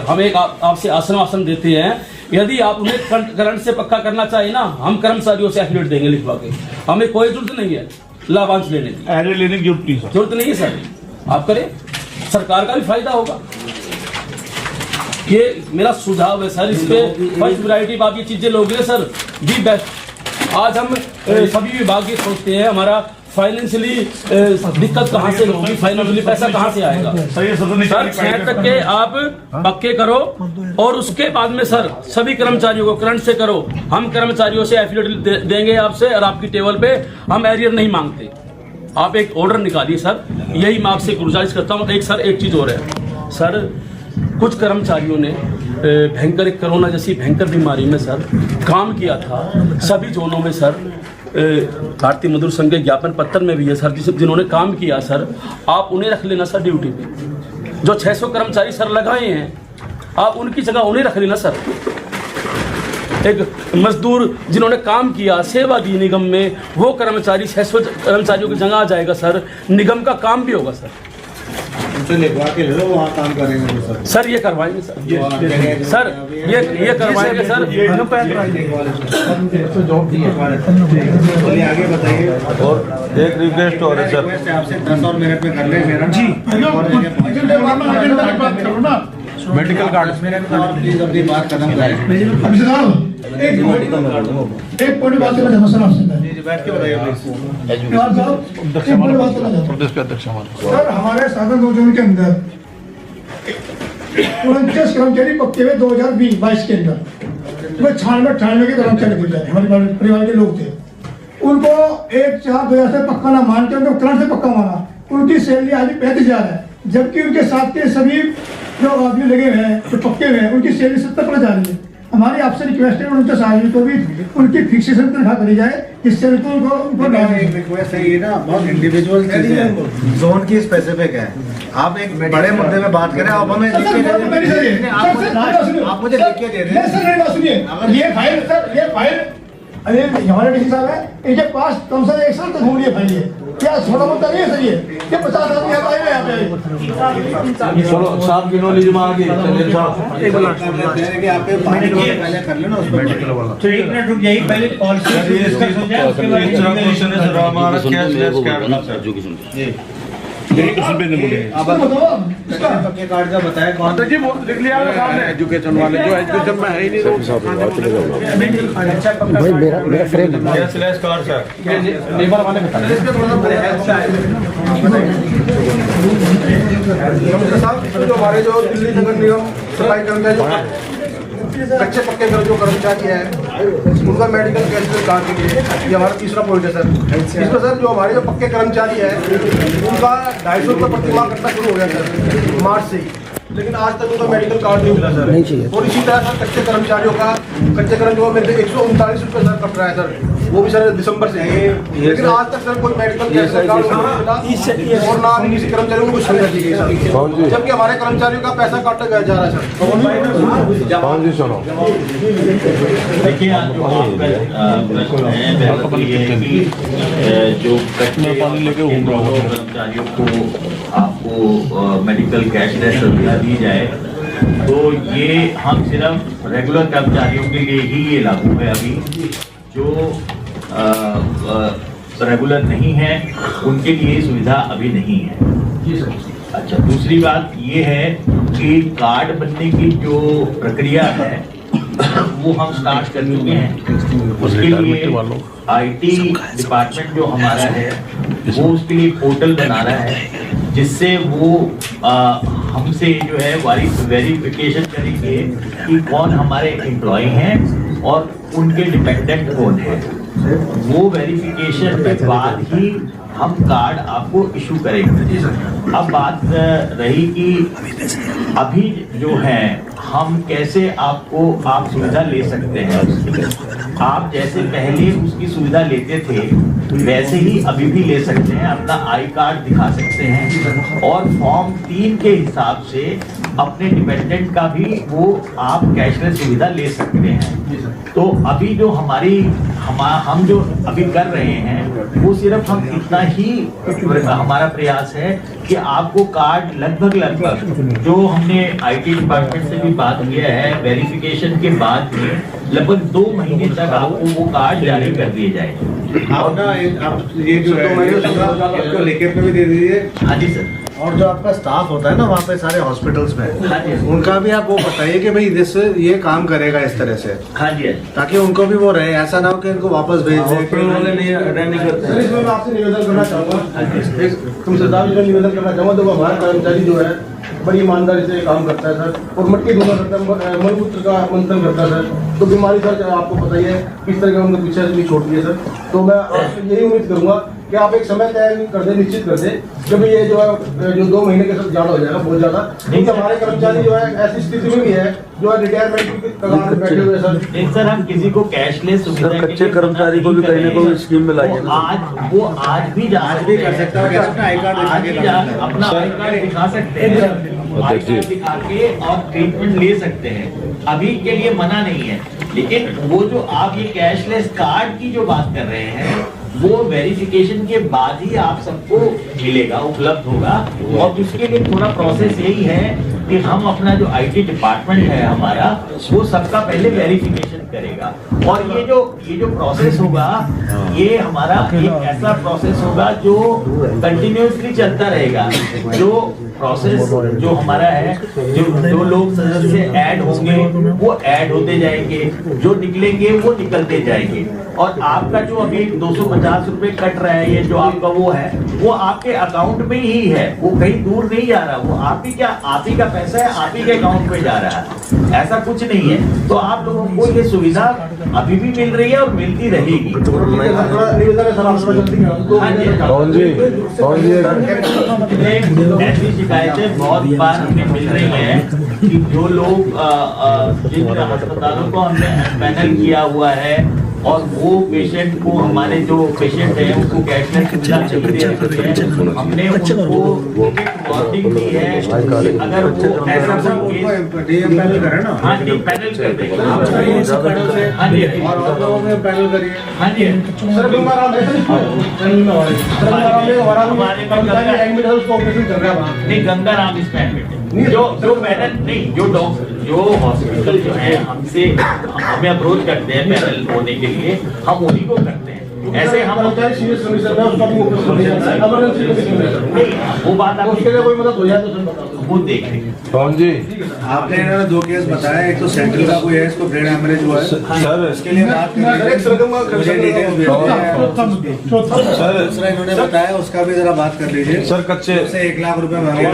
हम एक आपसे आश्वासन देते हैं, यदि आप उन्हें करंट से पक्का करना चाहिए ना, हम कर्मचारियों से एफिडेविट देंगे लिखवा के। हमें कोई जरूरत नहीं है लाभांश लेने की, एरियर लेने की जरूरत नहीं है सर। आप करें, सरकार का भी फायदा होगा। ये मेरा सुझाव है सर। इस पे फर्स्ट वैरायटी आप ये चीजें लोगे सर, दी बेस्ट। आज हम सभी विभाग ये सोचते हैं हमारा फाइनेंशियली दिक्कत कहाँ से होगी, फाइनेंशियली पैसा कहाँ से आएगा। सर 6 तक के आप पक्के करो और उसके बाद में सर सभी कर्मचारियों को करंट से करो। हम कर्मचारियों से एफिडेविट देंगे आपसे और आपकी टेबल पे हम एरियर नहीं मांगते। आप एक ऑर्डर निकालिए सर, यही मैं आपसे गुजारिश करता हूँ। एक चीज और है सर, कुछ कर्मचारियों ने भयंकर एक कोरोना जैसी भयंकर बीमारी में सर काम किया था सभी जोनों में सर। भारतीय मजदूर संघ के ज्ञापन पत्र में भी है सर, जिन्होंने काम किया सर, आप उन्हें रख लेना सर ड्यूटी पे। जो 600 कर्मचारी सर लगाए हैं, आप उनकी जगह उन्हें रख लेना सर। एक मजदूर जिन्होंने काम किया, सेवा दी निगम में, वो कर्मचारी 600 कर्मचारियों की जगह आ जाएगा सर, निगम का काम भी होगा सर। उनसे लिखवा के ले लो, वहाँ काम करेंगे सर। ये करवाएंगे सर, सर ये करवाएंगे सर। आगे बताइए। और एक रिक्वेस्ट और है सर, आपसे 10 और मिनट में कर ले मेरा जी मेडिकल कार्ड प्लीज अपनी बात खत्म करें। एक बड़ी बात करना चाहता हूँ, बैठ के बताइए सर। हमारे साधन जोन के अंदर 49 कर्मचारी पक्के हुए 2020-22 के अंदर, वो 98 के कर्मचारी खुल जाए, हमारे परिवार के लोग थे। उनको 1/4/2000 से पक्का ना मानते, उनको करंट से पक्का माना। उनकी सैलरी आज 35,000 है, जबकि उनके साथ के सभी जो आदमी लगे हुए हैं, जो पक्के हुए हैं, उनकी सैलरी 70 पर जा रही है। हमारी आपसे रिक्वेस्ट है उनके साथ को भी उनकी फिक्सेशन तनख्वाह करी जाए, जिससे उनको रिक्वेस्ट है। ये ना बहुत इंडिविजुअल चीजें हैं, जोन की स्पेसिफिक है। आप एक बड़े मुद्दे में बात करें, आप हमें आप मुझे लिख के दे दें। सुनिए, ये फाइल सर, ये फाइल अरे हमारे डीसी साहब है, इनके पास कम से कम 1 साल तक होंगी ये फाइल। क्या छोटा मोटा नहीं है सर, ये 50 आदमी आए हुए यहाँ पे। चलो साहब गिनो लीजिए, आगे चलिए साहब। कर लेना उस पर। तो 1 मिनट रुक जाइए, पहले पॉलिसी डिस्कस हो जाए, उसके बाद पक्के कार्ड का बताया कौन जी लिख लिया सामने, एजुकेशन वाले जो एजुकेशन में है ही नहीं। भाई मेरा फ्रेंड है स्लैश कार्ड सर, लेबर वाले बता रहे जो हमारे जो दिल्ली नगर निगम सफाई कर्मचारी कच्चे पक्के जो कर्मचारी है, उनका मेडिकल कैशलेस कार्ड के लिए ये हमारा तीसरा पॉइंट है सर। इसमें सर जो हमारे जो पक्के कर्मचारी है, उनका 250 रुपये प्रति माह कटना शुरू हो गया सर मार्च से ही, लेकिन आज तक उनका मेडिकल कार्ड नहीं मिला सर। नहीं चाहिए। और इसी तरह सर कच्चे कर्मचारियों का मेरे 139 रुपये सर कट रहा है सर, वो भी सर दिसंबर से है, लेकिन आज तक सर कोई मेडिकल कैशलेस कार्ड नहीं मिला और ना किसी कर्मचारी को कुछ सुविधा दी गई सर, जबकि हमारे कर्मचारियों का पैसा काटा जा रहा है सर। देखिए आज जो जो कच्चे कर्मचारियों को आपको मेडिकल कैशलेस सुविधा दी जाए, तो ये हम सिर्फ रेगुलर कर्मचारियों के लिए ही ये लागू है। अभी जो रेगुलर नहीं है उनके लिए सुविधा अभी नहीं है। अच्छा, दूसरी बात ये है कि कार्ड बनने की जो प्रक्रिया है वो हम स्टार्ट कर चुके हैं। उसके लिए आईटी डिपार्टमेंट जो हमारा है वो उसके लिए पोर्टल बना रहा है, जिससे वो हमसे जो है वेरिफिकेशन करेंगे कि कौन हमारे एम्प्लॉय हैं और उनके डिपेंडेंट कौन है। वो वेरिफिकेशन के बाद ही हम कार्ड आपको इशू करेंगे। अब बात रही कि अभी जो है हम कैसे आप सुविधा ले सकते हैं। आप जैसे पहले उसकी सुविधा लेते थे वैसे ही अभी भी ले सकते हैं। अपना आई कार्ड दिखा सकते हैं और फॉर्म 3 के हिसाब से अपने डिपेंडेंट का भी वो आप कैशलेस सुविधा ले सकते हैं। तो अभी जो हम जो अभी कर रहे हैं वो सिर्फ हम इतना ही हमारा प्रयास है कि आपको कार्ड लगभग जो हमने IT डिपार्टमेंट से भी बात किया है, वेरिफिकेशन के बाद में लगभग 2 महीने तक आपको वो कार्ड जारी कर दिए जाएंगे। आप ना आप ये जो है लिखे पे भी दे दीजिए। हाँ जी सर। और जो आपका स्टाफ होता है ना वहाँ पे सारे हॉस्पिटल्स में, उनका भी आप वो बताइए कि भाई ये काम करेगा इस तरह से। हाँ जी, ताकि उनको भी वो रहे, ऐसा ना हो कि इनको वापस भेज दे। सर इसमें मैं आपसे निवेदन करना चाहूँगा, तुम सरदार जी का निवेदन करना चाहूँगा। देखो हमारा कर्मचारी जो है बड़ी ईमानदारी से काम करता है सर, और मटकी धोना करता है, मलमूत्र का मंथन करता है सर। तो बीमारी सर आपको पता ही है किस तरह का उनके पीछे भी छोड़ती है सर। तो मैं आपसे यही उम्मीद करूँगा कि आप एक समय तय कर दे, निश्चित कर दे, जब ये जो है जो 2 महीने के साथ ज़्यादा हो जाएगा, बहुत ज़्यादा। क्योंकि हमारे कर्मचारी जो है ऐसी स्थिति में भी है जो है रिटायरमेंट की कगार पे बैठे हुए सर। सर हम किसी को कैशलेस सुविधा कच्चे कर्मचारी को भी कहीं ना कहीं स्कीम में लाइए। वो आज भी कर सकता है, अपना आई कार्ड अपना आई कार्ड दिखा सकते हैं, आई कार्ड दिखा के और ट्रीटमेंट ले सकते हैं। अभी के लिए मना नहीं है, लेकिन वो जो आप ये कैशलेस कार्ड की जो बात कर रहे हैं वो वेरिफिकेशन के बाद ही आप सबको मिलेगा, उपलब्ध होगा। और उसके लिए थोड़ा प्रोसेस यही है कि हम अपना जो IT डिपार्टमेंट है हमारा, वो सबका पहले वेरिफिकेशन करेगा। और ये जो प्रोसेस होगा, ये हमारा एक ऐसा प्रोसेस होगा जो कंटिन्यूअसली चलता रहेगा। जो प्रोसेस जो हमारा है, जो लोग सदस्य ऐड होंगे वो ऐड होते जाएंगे, जो निकलेंगे वो निकलते जाएंगे। और आपका जो अभी 250 रुपए कट रहा है, ये जो आपका वो है, वो आपके अकाउंट में ही है, वो कहीं दूर नहीं जा रहा। वो आप ही का पैसा है, आप ही के अकाउंट में जा रहा है, ऐसा कुछ नहीं है। तो आप लोगों को ये सुविधा अभी भी मिल रही है और मिलती रहेगी। ऐसी शिकायतें बहुत बार हमें मिल रही है कि जो लोग जिन अस्पतालों को हमने पैनल किया हुआ है और वो पेशेंट को, हमारे जो पेशेंट है उसको कैशलेस सुविधा नहीं दे रहे हैं, हमने उनको वार्निंग दी है कि अगर वो ऐसा कोई DM पैनल करें ना। हाँ जी, पैनल कर देंगे। हाँ जी, और लोगों में पैनल करिए। हाँ जी सर नहीं, गंगा राम इसमें एडमिट है। जो पैनल नहीं, जो हॉस्पिटल जो है हमसे हमें अप्रोच करते हैं पैनल होने के लिए, हम उन्हीं को करते हैं। ऐसे हम वो बात आप उसके लिए कोई मदद हो जाए तो सर बता दो, वो देख लेंगे। कौन जी? आपने इन्होंने 2 केस बताया, एक तो सेंट्रल का कोई है, इसको ब्रेन हैमरेज हुआ है सर, इसके लिए बात मुझे डिटेल सर दूसरा इन्होंने बताया, उसका भी जरा बात कर लीजिए। सर कच्चे से 1 लाख रुपए मांगे हैं,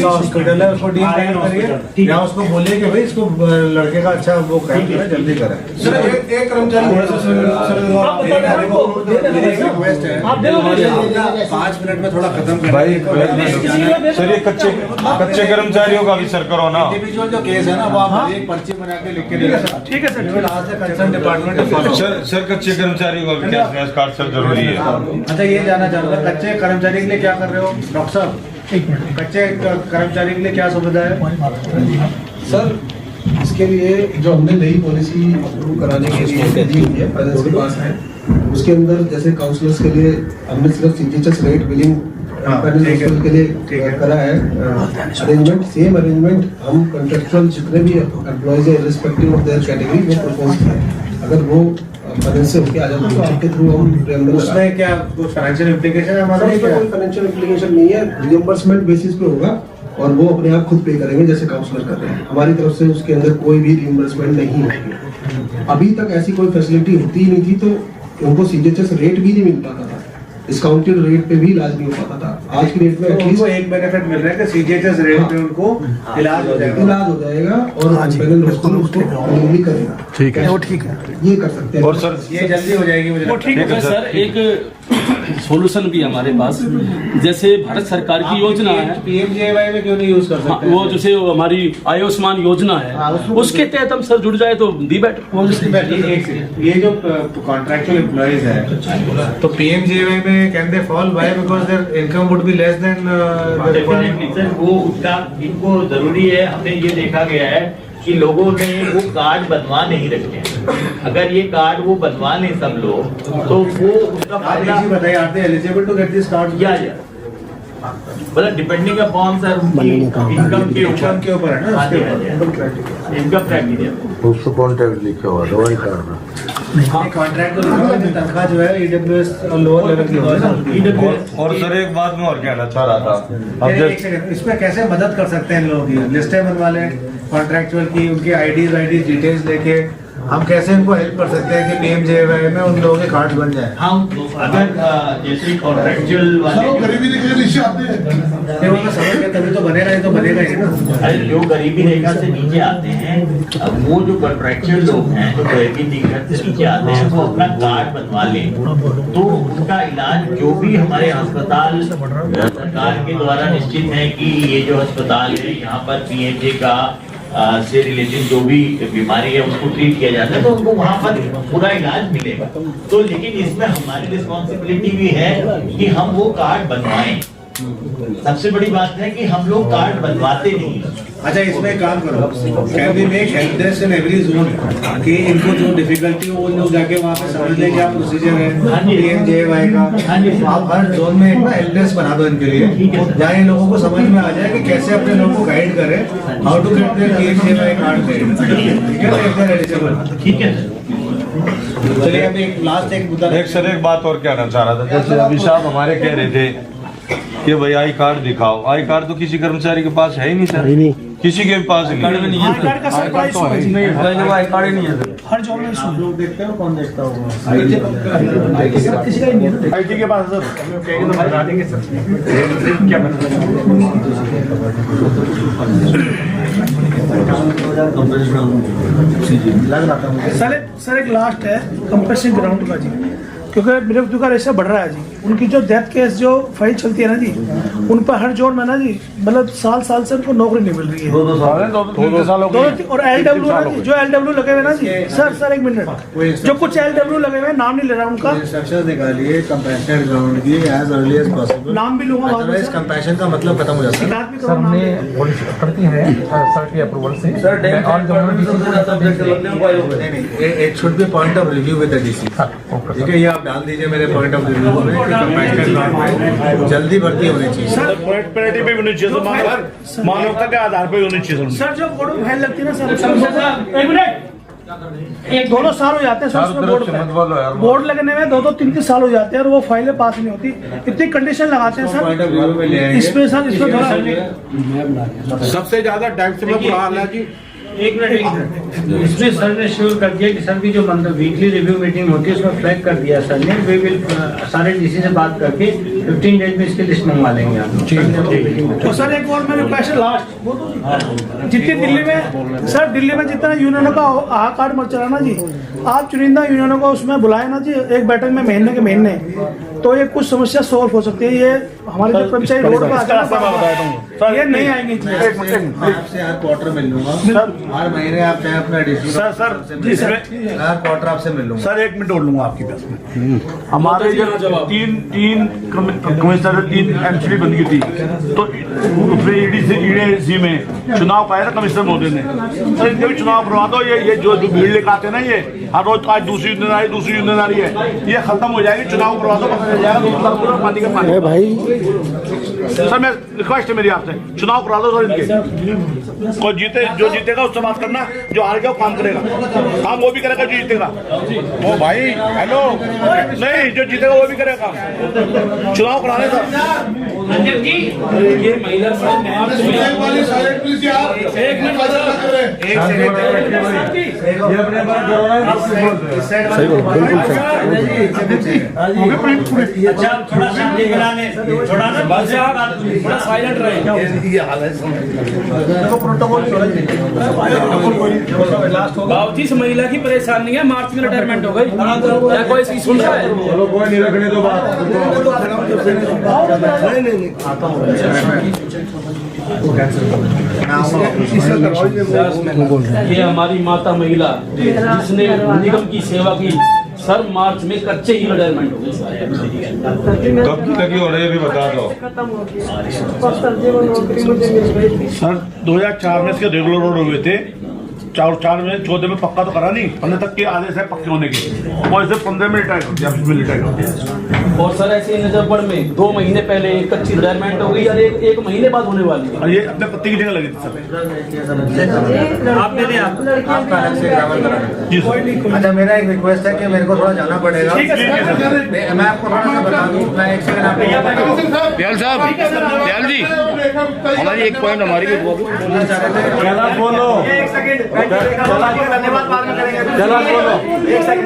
हॉस्पिटल है, उसको डील करिए या उसको बोलिए कि भाई इसको लड़के का अच्छा वो करें, जल्दी करें। सर एक कर्मचारी रिक्वेस्ट है, 5 मिनट में थोड़ा खत्म करें भाई सर, ये कच्चे कर्मचारियों का भी सर करो ना। इंडिविजुअल जो केस है ना वो आप एक पर्ची बना के लिख के दे सकते। ठीक है सर, कंसर्न डिपार्टमेंट सर कच्चे कर्मचारियों का भी कैशलेस कार्ड सर जरूरी है। अच्छा ये जानना चाहूँगा, कच्चे कर्मचारी के लिए क्या कर रहे हो डॉक्टर साहब? कच्चे कर्मचारी के लिए क्या सुविधा है सर? इसके लिए जो हमने नई पॉलिसी अप्रूव कराने के लिए दी हुई है, प्रेजेंस के पास है, उसके अंदर जैसे काउंसलर्स के लिए हमने सिर्फ CGHS रेट बिलिंग के लिए करा है अरेंजमेंट। सेम अरेंजमेंट हम कॉन्ट्रेक्चुअल जितने भी एम्प्लॉयज है इर्रिस्पेक्टिव ऑफ देयर कैटेगरी वो प्रपोज किया। अगर वो फाइनेंस से होके आ जाता है तो आपके थ्रू हम उसमें क्या कुछ फाइनेंशियल इम्प्लीकेशन है हमारा? कोई फाइनेंशियल इम्प्लीकेशन नहीं है, रियम्बर्समेंट बेसिस पे होगा और वो अपने आप खुद पे करेंगे जैसे काउंसलर कर रहे हैं। हमारी तरफ से उसके अंदर कोई भी रियम्बर्समेंट नहीं होगी। अभी तक ऐसी कोई फैसिलिटी होती ही नहीं थी, तो उनको CGHS रेट भी नहीं मिल पाता था, डिस्काउंटेड रेट पे भी इलाज नहीं हो पाता था। आज की डेट में उनको एक बेनिफिट मिल रहा है कि CGHS रेट पे उनको इलाज हो जाएगा और पैनल हॉस्पिटल उसको डिलीवरी करेगा। ठीक है, वो ठीक है, ये कर सकते हैं। और सर ये जल्दी हो जाएगी मुझे वो ठीक है सर। एक सोल्यूशन भी हमारे पास, जैसे भारत सरकार की योजना है PMJAY में क्यों नहीं यूज कर सकते? वो जैसे हमारी आयुष्मान योजना है, उसके तहत हम सर जुड़ जाए तो दी बेटर। ये जो कॉन्ट्रैक्चुअल एम्प्लॉइज है तो PMJAY में में can they fall why because there income would be less than definitely sir, वो उसका इनको जरूरी है। हमने ये देखा गया है कि लोगों ने वो कार्ड बनवा नहीं रखे हैं। अगर ये कार्ड वो बनवा लें सब लोग तो वो उसका फायदा बताइए, are they eligible to get this card? या मतलब डिपेंडिंग अपॉन सर उनकी इनकम के ऊपर है ना, इनकम क्राइटेरिया। उसको कॉन्टैक्ट लिखा हुआ दवाई कार्ड में। कॉन्ट्रैक्ट तो लिखा हुआ है, तनख्वाह जो है ईडब्ल्यूएस और लोअर लेवल की होगी ना। और सर एक बात मैं और कहना चाह रहा था, अब एक सेकंड, इसमें कैसे मदद कर सकते हैं इन लोगों की? लिस्टें बनवा लें कॉन्ट्रैक्चुअल की, उनकी आईडीज डिटेल्स लेके हम कैसे इनको हेल्प कर सकते हैं कि पीएमजेएवाई में उन लोगों के कार्ड बन जाए? हम अगर जैसे कॉन्ट्रैक्चुअल वाले गरीबी रेखा से नीचे आते हैं, ये उनका समझ में तभी तो बनेगा, ये तो बनेगा ही ना। अरे जो गरीबी रेखा से नीचे आते हैं, अब वो जो कॉन्ट्रैक्चुअल लोग हैं जो गरीबी रेखा से नीचे आते हैं, वो अपना कार्ड बनवा लें तो उनका इलाज जो भी हमारे अस्पताल सरकार के द्वारा निश्चित है कि ये जो अस्पताल है यहाँ पर पीएमजे का से रिलेटेड जो भी बीमारी है उसको ट्रीट किया जाता है, तो उनको वहाँ पर पूरा इलाज मिलेगा। तो लेकिन इसमें हमारी रिस्पॉन्सिबिलिटी भी है कि हम वो कार्ड बनवाएं। सबसे बड़ी बात है कि हम लोग कार्ड बनवाते नहीं। अच्छा, इसमें एक काम करो, can we make help desk in every zone कि इनको जो डिफिकल्टी हो वो लोग जाके वहाँ पे समझ लें क्या प्रोसीजर है पीएमजेएवाई का। आप हर जोन में एक ना हेल्प डेस्क बना दो इनके लिए, जहाँ इन लोगों को समझ में आ जाए कि कैसे अपने लोगों को गाइड करें how to get their PMJAY card. ठीक है ना, इफ दे आर एलिजिबल। ठीक है। चलिए अब एक लास्ट एक मुद्दा। एक सर एक बात और कहना चाह रहा था, जैसे अभी साहब हमारे कह रहे थे कि भाई आई कार्ड दिखाओ। आई कार्ड तो किसी कर्मचारी के पास है ही नहीं सर, किसी के पास नहीं है। आई कार्ड का सरकारी इशू है जी। आई कार्ड ही नहीं है सर। हर जॉब में इशू है। लोग देखते हो कौन देखता होगा? किसी का ही नहीं है। आईटी के पास सर हम कहेंगे तो बता देंगे सर क्या लग रहा था मुझे। सर एक लास्ट है कंप्रेसिंग ग्राउंड का जी, क्योंकि मृत्यु का रेशा बढ़ रहा है जी। उनकी जो डेथ केस जो फाइल चलती है ना जी, उन पर हर जोन में ना जी मतलब साल से उनको नौकरी नहीं मिल रही है। 2 साल हो गए। और एलडब्ल्यू ना जी, जो एलडब्ल्यू लगे हुए ना जी, सर एक मिनट, जो कुछ एलडब्ल्यू लगे हुए नाम नहीं ले रहा उनका, इंस्ट्रक्शंस निकालिए कंपैशनड ग्राउंड की एज अर्ली एज पॉसिबल। नाम भी लूंगा बाद में। इस कंपैशन का मतलब खत्म हो जाता है। शिकायत भी सर करो नाम। हमने पॉलिसी करती है सर के अप्रूवल से sir it should be point of review with the DC. ठीक है, ये आप डाल दीजिए मेरे पॉइंट ऑफ रिव्यू में कि कंपैशनड ग्राउंड में जल्दी भर्ती होनी चाहिए। पेनल्टी भी होनी चाहिए, मानवता के आधार पर होनी चाहिए। सर जो बोर्ड में फाइल लगती है ना सर, एक मिनट, एक 2 साल हो जाते हैं सर उसमें बोर्ड लगने में 2 3 साल हो जाते हैं और वो फाइलें पास नहीं होती। इतनी कंडीशन लगाते हैं पॉइंट ऑफ व्यू में ले सर आएंगे। इसमें थोड़ा सबसे ज्यादा टाइम से बुरा हाल है कि एक मिनट, इसमें सर ने शुरू कर दिया कि सर की जो वीकली रिव्यू मीटिंग होती है उसमें फ्लैग कर दिया सर ने। वे विल सारे डीसी से बात करके 15 डेज में इसकी लिस्ट मंगवा लेंगे आप। तो सर एक और मेरे क्वेश्चन लास्ट, जितनी दिल्ली में सर दिल्ली में जितना यूनियनों का हाहाकार मच रहा ना जी, आप चुनिंदा यूनियनों को उसमें बुलाए ना जी एक बैठक में महीने के महीने, तो ये कुछ समस्या सोल्व हो सकती है। ये हमारे जो कर्मचारी रोड पर आते हैं ये नहीं आएंगे जी। आपसे हर क्वार्टर मिल लूंगा, हर महीने आप चाहे अपना डीसी सर हर क्वार्टर आपसे मिल लूंगा। सर 1 मिनट और लूंगा आपकी पास में। हमारे जब तीन कमिश्नर 3 एमसीडी बन गई थी तो उसमें ईडीसी में चुनाव पाया था कमिश्नर मोदी ने। सर इनके भी चुनाव करवा दो। ये जो भीड़ लेकर आते हैं ना, ये हर रोज आज दूसरी यूनियन आ रही है, ये खत्म हो जाएगी। चुनाव करवा दो, पता चल जाएगा पूरा पानी का पानी भाई। सर मैं रिक्वेस्ट है मेरी आपसे, चुनाव करा दो सर इनके। कोई जीते, जो जीतेगा उससे बात करना, जो हार गया वो काम करेगा, काम वो भी करेगा जो जीतेगा। ओ भाई हेलो, नहीं जो जीतेगा वो भी करेगा, चुनाव कराने सर। ये महिला थोड़ा साइलेंट रहे। बाबूजी इस महिला की परेशानी है, मार्च में रिटायरमेंट हो गई, क्या कोई इसकी सुन रहा है? कोई नहीं रखने दो बात। ये हमारी माता महिला जिसने निगम की सेवा की सर मार्च में कच्चे ही रिटायरमेंट हो गए कब की लगी हो रही है अभी बता दो। सर 2004 में इसके रेगुलर रोड हुए थे, 4 में 14 में पक्का तो करा नहीं, 15 तक के आदेश है पक्के होने के, और इसे 15 में रिटायर कर दिया, 20 में रिटायर कर दिया। और सर ऐसे ही नजरगढ़ में 2 महीने पहले एक कच्ची रिटायरमेंट हो गई और एक महीने बाद होने वाली है। और ये अपने पत्ती की जगह लगी थी सर। आपने नहीं आपका अलग से ग्रामर करा जी सर। अच्छा, मेरा एक रिक्वेस्ट है कि मेरे को थोड़ा जाना पड़ेगा। मैं आपको थोड़ा सा बता दूं, मैं एक सेकंड आपको दयाल साहब, दयाल जी, हमारी एक पॉइंट हमारी भी बोलना चाह रहे थे। बोलो, एक सेकंड धन्यवाद, बाद में करेंगे। चला बोलो, एक सेकंड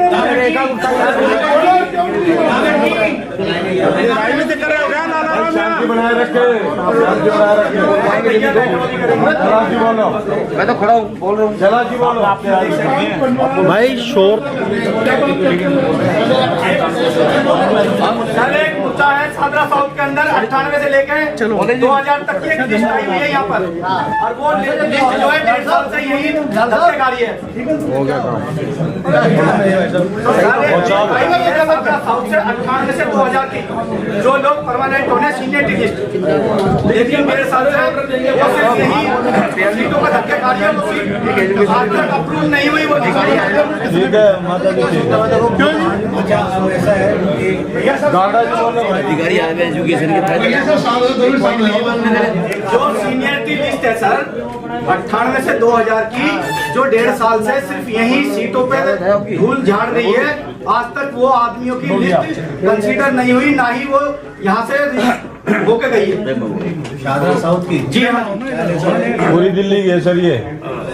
शांति बनाए रखे, शांति बनाए रखे। बोलो, मैं तो खड़ा हूँ, बोल रहा हूँ। चला जी बोलो भाई, शोर। सर एक मुद्दा है सादरा साउथ के अंदर 98 से लेकर 2000 तक की एक लिस्ट आई हुई है यहाँ पर, और वो लिस्ट जो है 1.5 साल से यही धक्केकारी है। हो गया साउथ से 98 से 2000 की जो लोग परमानेंट होने सीनियरिटी लिस्ट, लेकिन 1.5 साल से वो सिर्फ यही सीटों का धक्केकारी है, वो सीट आज तक अप्रूव नहीं हुई, वो निकाली है। ठीक है, माता जी क्यों ऐसा है अधिकारी एजुकेशन के जो सीनियरिटी लिस्ट है सर 98 से 2000 की, जो 1.5 साल से सिर्फ यही सीटों पे धूल झाड़ रही है, आज तक वो आदमियों की लिस्ट कंसीडर नहीं हुई, ना ही वो यहाँ से होके गई है। शाहजहां साउथ की जी हाँ, पूरी दिल्ली की है सर, ये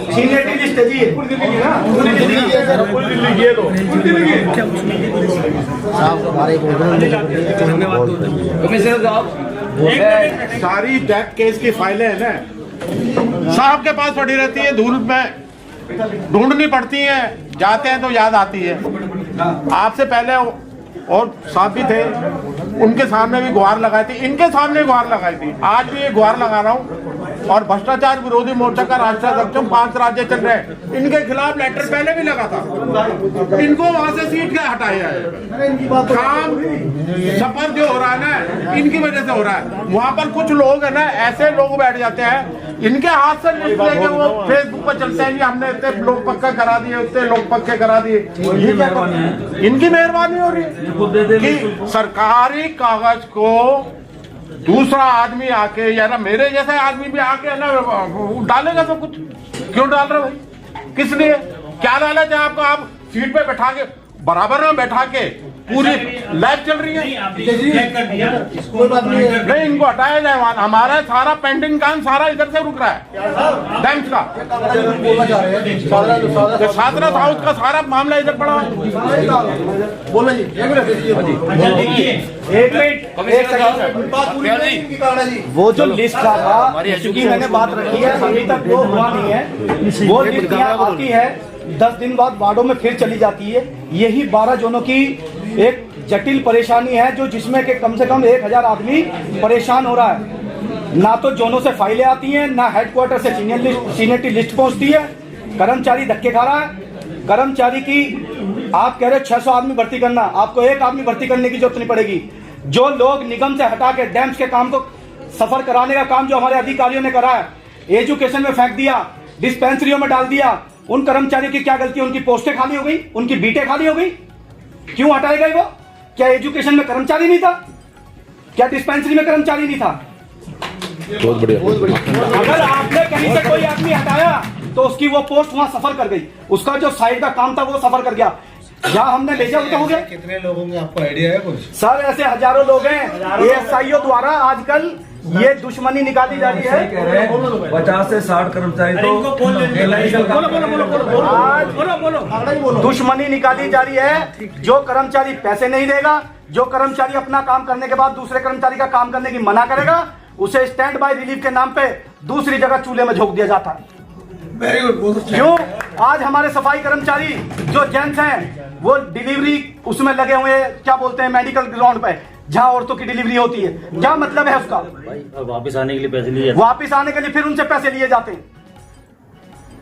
सीनियरिटी लिस्ट है जी, पूरी दिल्ली की ना, पूरी दिल्ली की है सर, पूरी दिल्ली की है, तो पूरी दिल्ली की सारी डेथ केस की फाइलें हैं ना साहब के पास पड़ी रहती है, धूल में ढूंढनी पड़ती है, जाते हैं तो याद आती है। आपसे पहले और साथ भी थे, उनके सामने भी गुहार लगाई थी, इनके सामने गुहार लगाई थी, आज भी ये गुहार लगा रहा हूँ। और भ्रष्टाचार विरोधी मोर्चा का राष्ट्रीय अध्यक्ष 5 राज्य चल रहे हैं, इनके खिलाफ लेटर पहले भी लगा था, इनको वहां से सीट के हटाया है। काम सफर जो हो रहा है ना, इनकी वजह से हो रहा है। वहां पर कुछ लोग है ना, ऐसे लोग बैठ जाते हैं, इनके हाथ से लिस्ट लेके वो फेसबुक पर चलते हैं कि हमने इतने लोग पक्का करा दिए, उतने लोग पक्के करा दिए। ये क्या इनकी मेहरबानी हो रही है कि सरकारी कागज को दूसरा आदमी आके या ना मेरे जैसा आदमी भी आके ना डालेगा सब कुछ। क्यों डाल रहे भाई, किस लिए, क्या लालच है आपको? आप सीट पे बैठा के, बराबर में बैठा के पूरी लाइफ चल रही है, नहीं इनको हटाया जाए। हमारा सारा पेंडिंग काम सारा इधर से रुक रहा है, डैम्स का, सादरा साउथ का सारा मामला इधर पड़ा है। बोलो जी, एक मिनट, वो जो लिस्ट का था, क्योंकि मैंने बात रखी है, अभी तक वो हुआ नहीं है, वो लिस्ट आती है 10 दिन बाद वार्डों में फिर चली जाती है। यही 12 जोनों की एक जटिल परेशानी है, जो जिसमें के कम से कम 1000 आदमी परेशान हो रहा है। ना तो जोनों से फाइलें आती हैं, ना हेडक्वार्टर से सीनियरिटी लिस्ट पहुंचती है, कर्मचारी धक्के खा रहा है। कर्मचारी की आप कह रहे 600 आदमी भर्ती करना, आपको 1 आदमी भर्ती करने की जरूरत नहीं पड़ेगी। जो लोग निगम से हटा के डैम्स के काम को सफर कराने का काम जो हमारे अधिकारियों ने करा है, एजुकेशन में फेंक दिया, डिस्पेंसरियों में डाल दिया, उन कर्मचारियों की क्या गलती? उनकी पोस्टें खाली हो गई, उनकी बीटें खाली हो गई, क्यों हटाए गए वो? क्या एजुकेशन में कर्मचारी नहीं था? क्या डिस्पेंसरी में कर्मचारी नहीं था? बहुत बढ़िया। अगर आपने कहीं से कोई आदमी हटाया तो उसकी वो पोस्ट वहां सफर कर गई, उसका जो साइड का काम था वो सफर कर गया। जहाँ हमने भेजा वो तो हो गया। कितने लोगों के आपको आइडिया है कुछ? सर ऐसे हजारों लोग हैं। एएसआईओ द्वारा आजकल ये दुश्मनी निकाली जा रही है। 50 से 60 कर्मचारी तो आज दुश्मनी निकाली जा रही है। जो कर्मचारी पैसे नहीं देगा, जो कर्मचारी अपना काम करने के बाद दूसरे कर्मचारी का काम करने की मना करेगा, उसे स्टैंड बाय रिलीफ के नाम पे दूसरी जगह चूल्हे में झोंक दिया जाता है। क्यों? आज हमारे सफाई कर्मचारी जो जेंट्स हैं वो डिलीवरी उसमें लगे हुए, क्या बोलते हैं, मेडिकल ग्राउंड पे, जहाँ औरतों की डिलीवरी होती है। क्या मतलब है उसका? वापस आने के लिए पैसे लिए, वापस आने के लिए फिर उनसे पैसे लिए जाते हैं।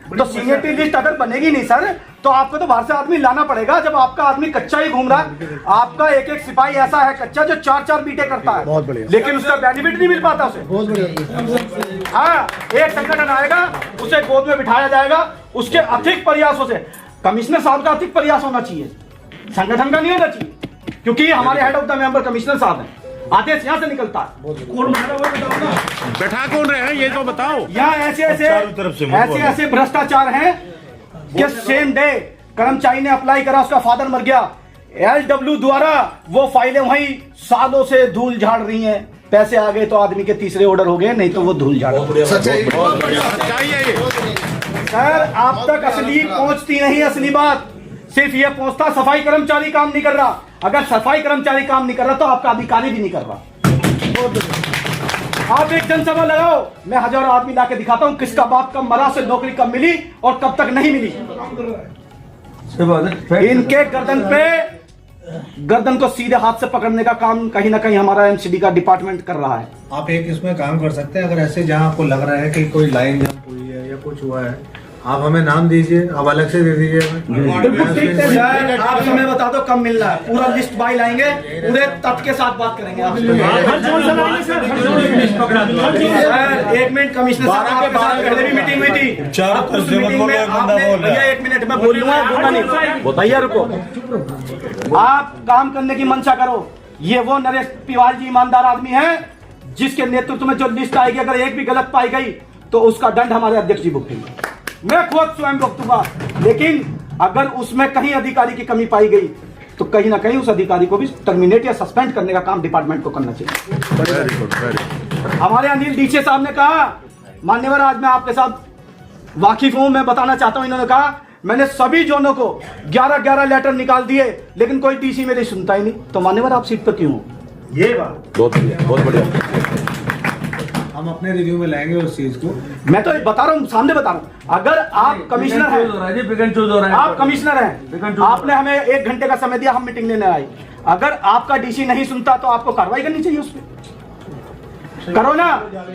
तो सीनियरिटी लिस्ट अगर बनेगी नहीं सर, तो आपको तो बाहर से आदमी लाना पड़ेगा। जब आपका आदमी कच्चा ही घूम रहा है, आपका एक एक सिपाही ऐसा है कच्चा जो 4-4 बीटे करता है, बहुत बढ़िया, लेकिन उसका बेनिफिट नहीं मिल पाता उसे। बहुत बढ़िया। हाँ, एक संगठन आएगा, उसे गोद में बिठाया जाएगा, उसके अथिक प्रयासों से। कमिश्नर साहब का अथिक प्रयास होना चाहिए, संगठन का नहीं होना चाहिए, क्योंकि हमारे head of the member commissioner साहब हैं, आदेश यहाँ से निकलता है। बैठा कौन रहे हैं ये तो बताओ। यहाँ ऐसे भ्रष्टाचार हैं कि सेम डे कर्मचारी ने अप्लाई करा, उसका फादर मर गया, LW द्वारा वो फाइलें वहीं सालों से धूल झाड़ रही हैं। पैसे आ गए तो आदमी के तीसरे ऑर्डर हो गए, नहीं तो वो धूल झाड़। सर आप तक असली पहुंचती नहीं, असली बात सिर्फ ये पहुंचता सफाई कर्मचारी काम नहीं कर रहा। अगर सफाई कर्मचारी काम नहीं कर रहा तो आपका अधिकारी भी नहीं कर रहा। आप एक जनसभा लगाओ, मैं हजारों आदमी ला के दिखाता हूं किसका बाप कब मरा, से नौकरी कब मिली और कब तक नहीं मिली। इनके गर्दन को सीधे हाथ से पकड़ने का काम कहीं ना कहीं हमारा MCD का डिपार्टमेंट कर रहा है। आप एक इसमें काम कर सकते हैं, अगर ऐसे जहां आपको लग रहा है कि कोई लाइन जंप हुई है या कुछ हुआ है, आप हमें नाम दीजिए, आप अलग से दे दीजिए हमें। आप हमें बता दो कब मिलना है, पूरा लिस्ट बाई लाएंगे, पूरे तथ्य के साथ बात करेंगे। आप एक मिनट, कमिश्नर साहब आपके साथ पहले भी मीटिंग हुई थी। भैया एक मिनट मैं बोल लूंगा, बोलना नहीं भैया, रुको। आप काम करने की मंशा करो। ये वो नरेश तिवाल जी ईमानदार आदमी है जिसके नेतृत्व में जो लिस्ट आएगी, अगर एक भी गलत पाई गई तो उसका दंड हमारे अध्यक्ष जी भुगतेंगे, मैं खुद स्वयं भुगतूंगा। लेकिन अगर उसमें कहीं अधिकारी की कमी पाई गई तो कहीं ना कहीं उस अधिकारी को भी टर्मिनेट या सस्पेंड करने का काम डिपार्टमेंट को करना चाहिए। हमारे अनिल डीचे साहब ने कहा, मान्यवर आज मैं आपके साथ वाकिफ हूं, मैं बताना चाहता हूं, इन्होंने कहा मैंने सभी जोनों को 11-11 लेटर निकाल दिए लेकिन कोई टीसी मेरी सुनता ही नहीं। तो मान्यवर आप सीट पर क्यों हो? ये बात बहुत बढ़िया, बहुत बढ़िया। हम अपने रिव्यू में लाएंगे उस चीज को। मैं तो बता रहा हूँ, सामने बता रहा हूँ। अगर आप कमिश्नर हैं, आप कमिश्नर हैं, आपने हमें 1 घंटे का समय दिया, हम मीटिंग लेने आए। अगर आपका डीसी नहीं सुनता तो आपको कार्रवाई करनी चाहिए, उस पर करो ना।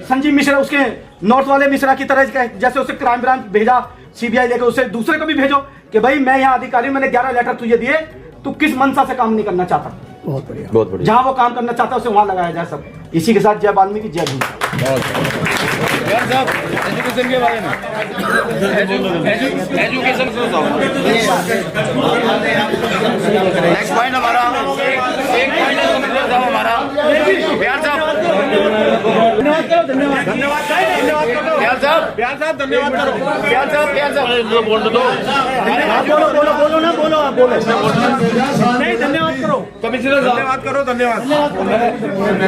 संजीव मिश्रा उसके नॉर्थ वाले मिश्रा की तरह, जैसे उसे क्राइम ब्रांच भेजा, CBI लेकर, उसे दूसरे को भी भेजो कि भाई मैं यहाँ अधिकारी, मैंने 11 लेटर तुझे दिए, तू किस मंशा से काम नहीं करना चाहता। बहुत बढ़िया, बहुत बढ़िया। जहां वो काम करना चाहता है उसे वहां लगाया जाए सब। इसी के साथ जय वाल्मीकि, जय भीम। एजुकेशन के बारे में एजुकेशन नेक्स्ट पॉइंट हमारा धन्यवाद करो।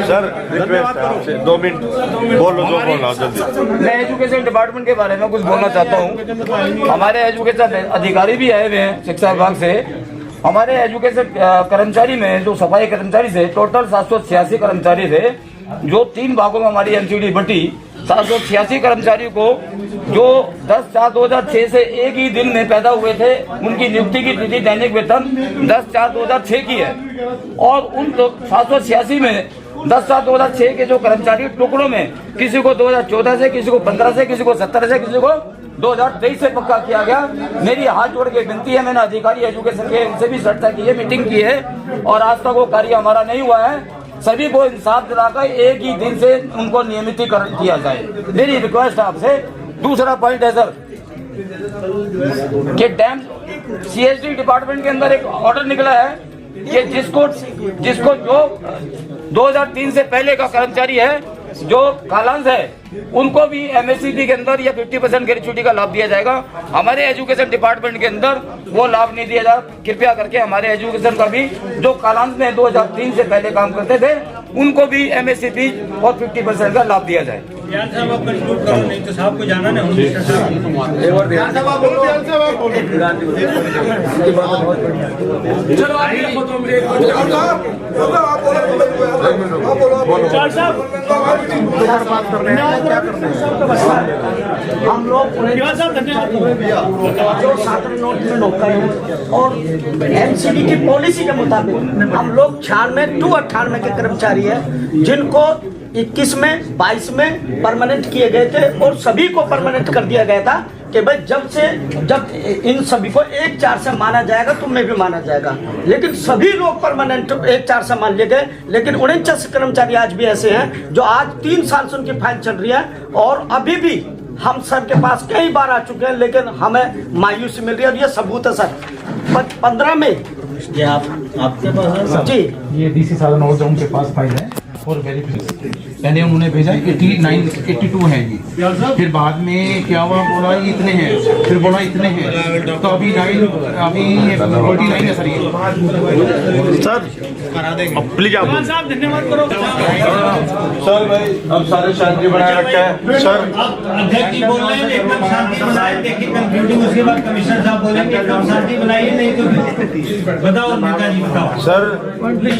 सर रिक्वेस्ट है आपसे 2 मिनट बोल लो, जो बोलना जल्दी। मैं एजुकेशन डिपार्टमेंट के बारे में कुछ बोलना चाहता हूँ। हमारे एजुकेशन अधिकारी भी आए हुए हैं शिक्षा विभाग से। हमारे एजुकेशन कर्मचारी में जो सफाई कर्मचारी थे, टोटल 786 कर्मचारी थे, जो 3 भागों में हमारी MCD बटी। 786 कर्मचारियों को जो 10/4/2006 से एक ही दिन में पैदा हुए थे, उनकी नियुक्ति की तिथि दैनिक वेतन 10/4/2006 की है। और उन 786 में 10/4/2006 के जो कर्मचारी टुकड़ों में, किसी को 2014 से, किसी को 15 से, किसी को 17 से, किसी को 2023 से पक्का किया गया। मेरी हाथ जोड़ के विनती है, मैंने अधिकारी एजुकेशन के इनसे भी चर्चा की है, मीटिंग की है, और आज तक वो कार्य हमारा नहीं हुआ है। सभी को इंसाफ दिलाकर एक ही दिन से उनको नियमितीकरण किया जाए, मेरी रिक्वेस्ट है आपसे। दूसरा पॉइंट है सर कि डैम CSD डिपार्टमेंट के अंदर एक ऑर्डर निकला है कि जिसको जो 2003 से पहले का कर्मचारी है, जो कालांश है, उनको भी MSCD के अंदर या 50% ग्रेच्युटी का लाभ दिया जाएगा। हमारे एजुकेशन डिपार्टमेंट के अंदर वो लाभ नहीं दिया जा। कृपया करके हमारे एजुकेशन का भी जो कालांश में 2003 से पहले काम करते थे, उनको भी MSCD और 50% का लाभ दिया जाए। साहब को जाना नहीं। हम लोग जो छात्र नोट में नौकरी है और MCD की पॉलिसी के मुताबिक हम लोग 98 के कर्मचारी है, जिनको 21 में 22 में परमानेंट किए गए थे और सभी को परमानेंट कर दिया गया था। कि भाई जब इन सभी को 1-4 से माना जाएगा तो मैं भी माना जाएगा, लेकिन सभी लोग परमानेंट 1-4 से मान लिए गए। लेकिन 49 कर्मचारी आज भी ऐसे हैं जो आज 3 साल से उनकी फाइल चल रही है और अभी भी हम सर के पास कई बार आ चुके हैं, लेकिन हमें मायूसी मिल रही है। और ये सबूत है सर, 15 में ये आपके पास है सर? जी, ये डीसी साधन और उनके पास फाइल है और वेरिफिकेशन पहले उन्होंने भेजा 82 है ये, फिर बाद में क्या हुआ, बोला ये इतने हैं, फिर बोला इतने हैं, तो अभी 49 है सर ये। सर प्लीज आप साहब धन्यवाद करो। सर भाई अब सारे शांति बनाए रखा है सर। अध्यक्ष जी बोल रहे हैं एकदम शांति बनाए, देखिए कंक्लूडिंग उसके बाद कमिश्नर साहब बोलेंगे एकदम शांति बनाइए, नहीं तो बताओ नेता जी बताओ। सर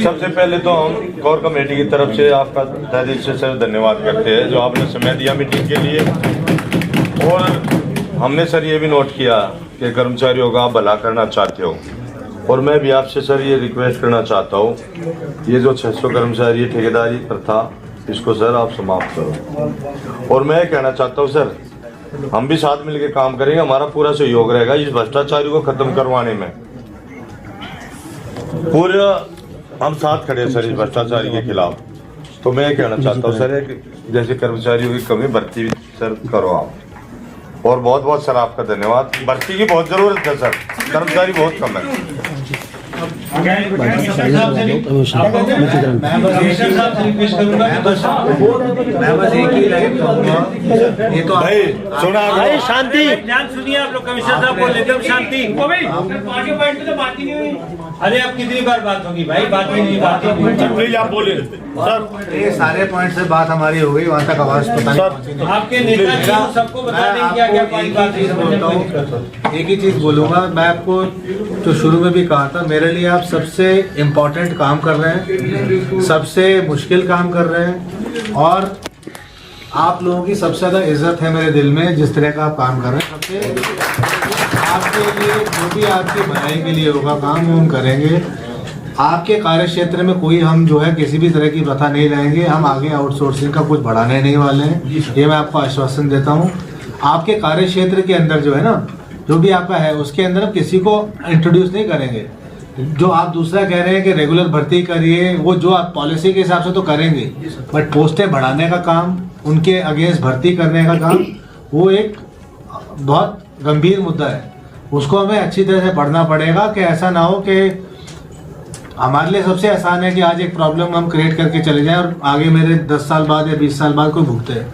सबसे पहले तो हम कोर कमेटी की तरफ से आपका तहे दिल से सर धन्यवाद करते हैं जो आपने समय दिया मीटिंग के लिए। और हमने सर ये भी नोट किया कि कर्मचारियों का आप भला करना चाहते हो, और मैं भी आपसे सर ये रिक्वेस्ट करना चाहता हूँ, ये जो 600 कर्मचारी ठेकेदारी प्रथा इसको सर आप समाप्त करो। और मैं कहना चाहता हूँ सर हम भी साथ मिलकर काम करेंगे, हमारा पूरा सहयोग रहेगा इस भ्रष्टाचारी को खत्म करवाने में। पूरा हम साथ खड़े हैं सर इस भ्रष्टाचारी के खिलाफ। तो मैं कहना चाहता हूँ सर कि जैसे कर्मचारियों की कमी भर्ती सर करो आप। और बहुत बहुत सर आपका धन्यवाद। भर्ती की बहुत जरूरत है सर, कर्मचारी बहुत कम है। मैं बस एक ही लाइन कहूँगा, ये तो भाई सुना भाई शांति, ध्यान सुनिए आप लोग, कमिश्नर साहब बोल रहे थे शांति। आगे पॉइंट पे तो बात ही नहीं हुई। अरे अब कितनी बार बात होगी भाई, बात ही नहीं, बात ही प्लीज आप बोले सर। ये सारे पॉइंट से बात हमारी हो गई, वहाँ तक आवाज पता नहीं। आपके नेता जी सबको बता दें क्या क्या बोलता हूँ, एक ही चीज बोलूंगा। मैं आपको जो शुरू में भी कहा था, मेरे लिए आप सबसे इम्पोर्टेंट काम कर रहे हैं, सबसे मुश्किल काम कर रहे हैं, और आप लोगों की सबसे ज़्यादा इज्जत है मेरे दिल में जिस तरह का आप काम कर रहे हैं। सबसे आपके लिए जो भी आपकी भलाई के लिए होगा काम वो हम करेंगे। आपके कार्य क्षेत्र में कोई हम जो है किसी भी तरह की प्रथा नहीं लाएंगे। हम आगे आउटसोर्सिंग का कुछ बढ़ाने नहीं वाले हैं, ये मैं आपको आश्वासन देता हूँ। आपके कार्य क्षेत्र के अंदर जो है ना, जो भी आपका है उसके अंदर हम किसी को इंट्रोड्यूस नहीं करेंगे। जो आप दूसरा कह रहे हैं कि रेगुलर भर्ती करिए, वो जो आप पॉलिसी के हिसाब से तो करेंगे, बट पोस्टें बढ़ाने का काम, उनके अगेंस्ट भर्ती करने का काम, वो एक बहुत गंभीर मुद्दा है। उसको हमें अच्छी तरह से पढ़ना पड़ेगा कि ऐसा ना हो कि हमारे लिए सबसे आसान है कि आज एक प्रॉब्लम हम क्रिएट करके चले जाएं और आगे मेरे 10 साल बाद या 20 साल बाद कोई भुगते हैं।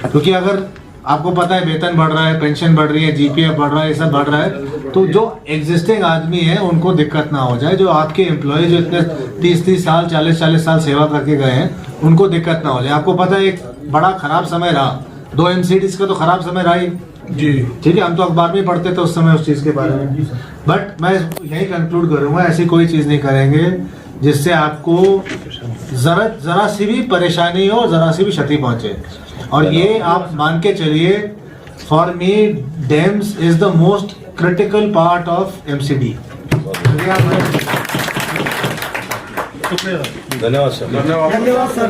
क्योंकि अगर आपको पता है वेतन बढ़ रहा है, पेंशन बढ़ रही है, जीपीएफ बढ़ रहा है, ये सब बढ़ रहा है, तो जो एग्जिस्टिंग आदमी है उनको दिक्कत ना हो जाए। जो आपके एम्प्लॉय जो इतने 30-30 साल 40-40 साल सेवा करके गए हैं उनको दिक्कत ना हो जाए। आपको पता है एक बड़ा खराब समय रहा, 2 MCDs का तो खराब समय रहा ही जी, ठीक है। हम तो अखबार में पढ़ते थे उस समय उस चीज़ के बारे में। बट मैं यही कंक्लूड करूँगा, ऐसी कोई चीज़ नहीं करेंगे जिससे आपको जरा सी भी परेशानी हो, जरा सी भी क्षति पहुँचे। और ये आप मान के चलिए, for me dams is the most critical part of MCD। धन्यवाद सर। धन्यवाद सर।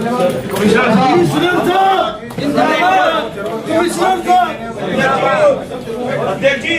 अध्यक्ष जी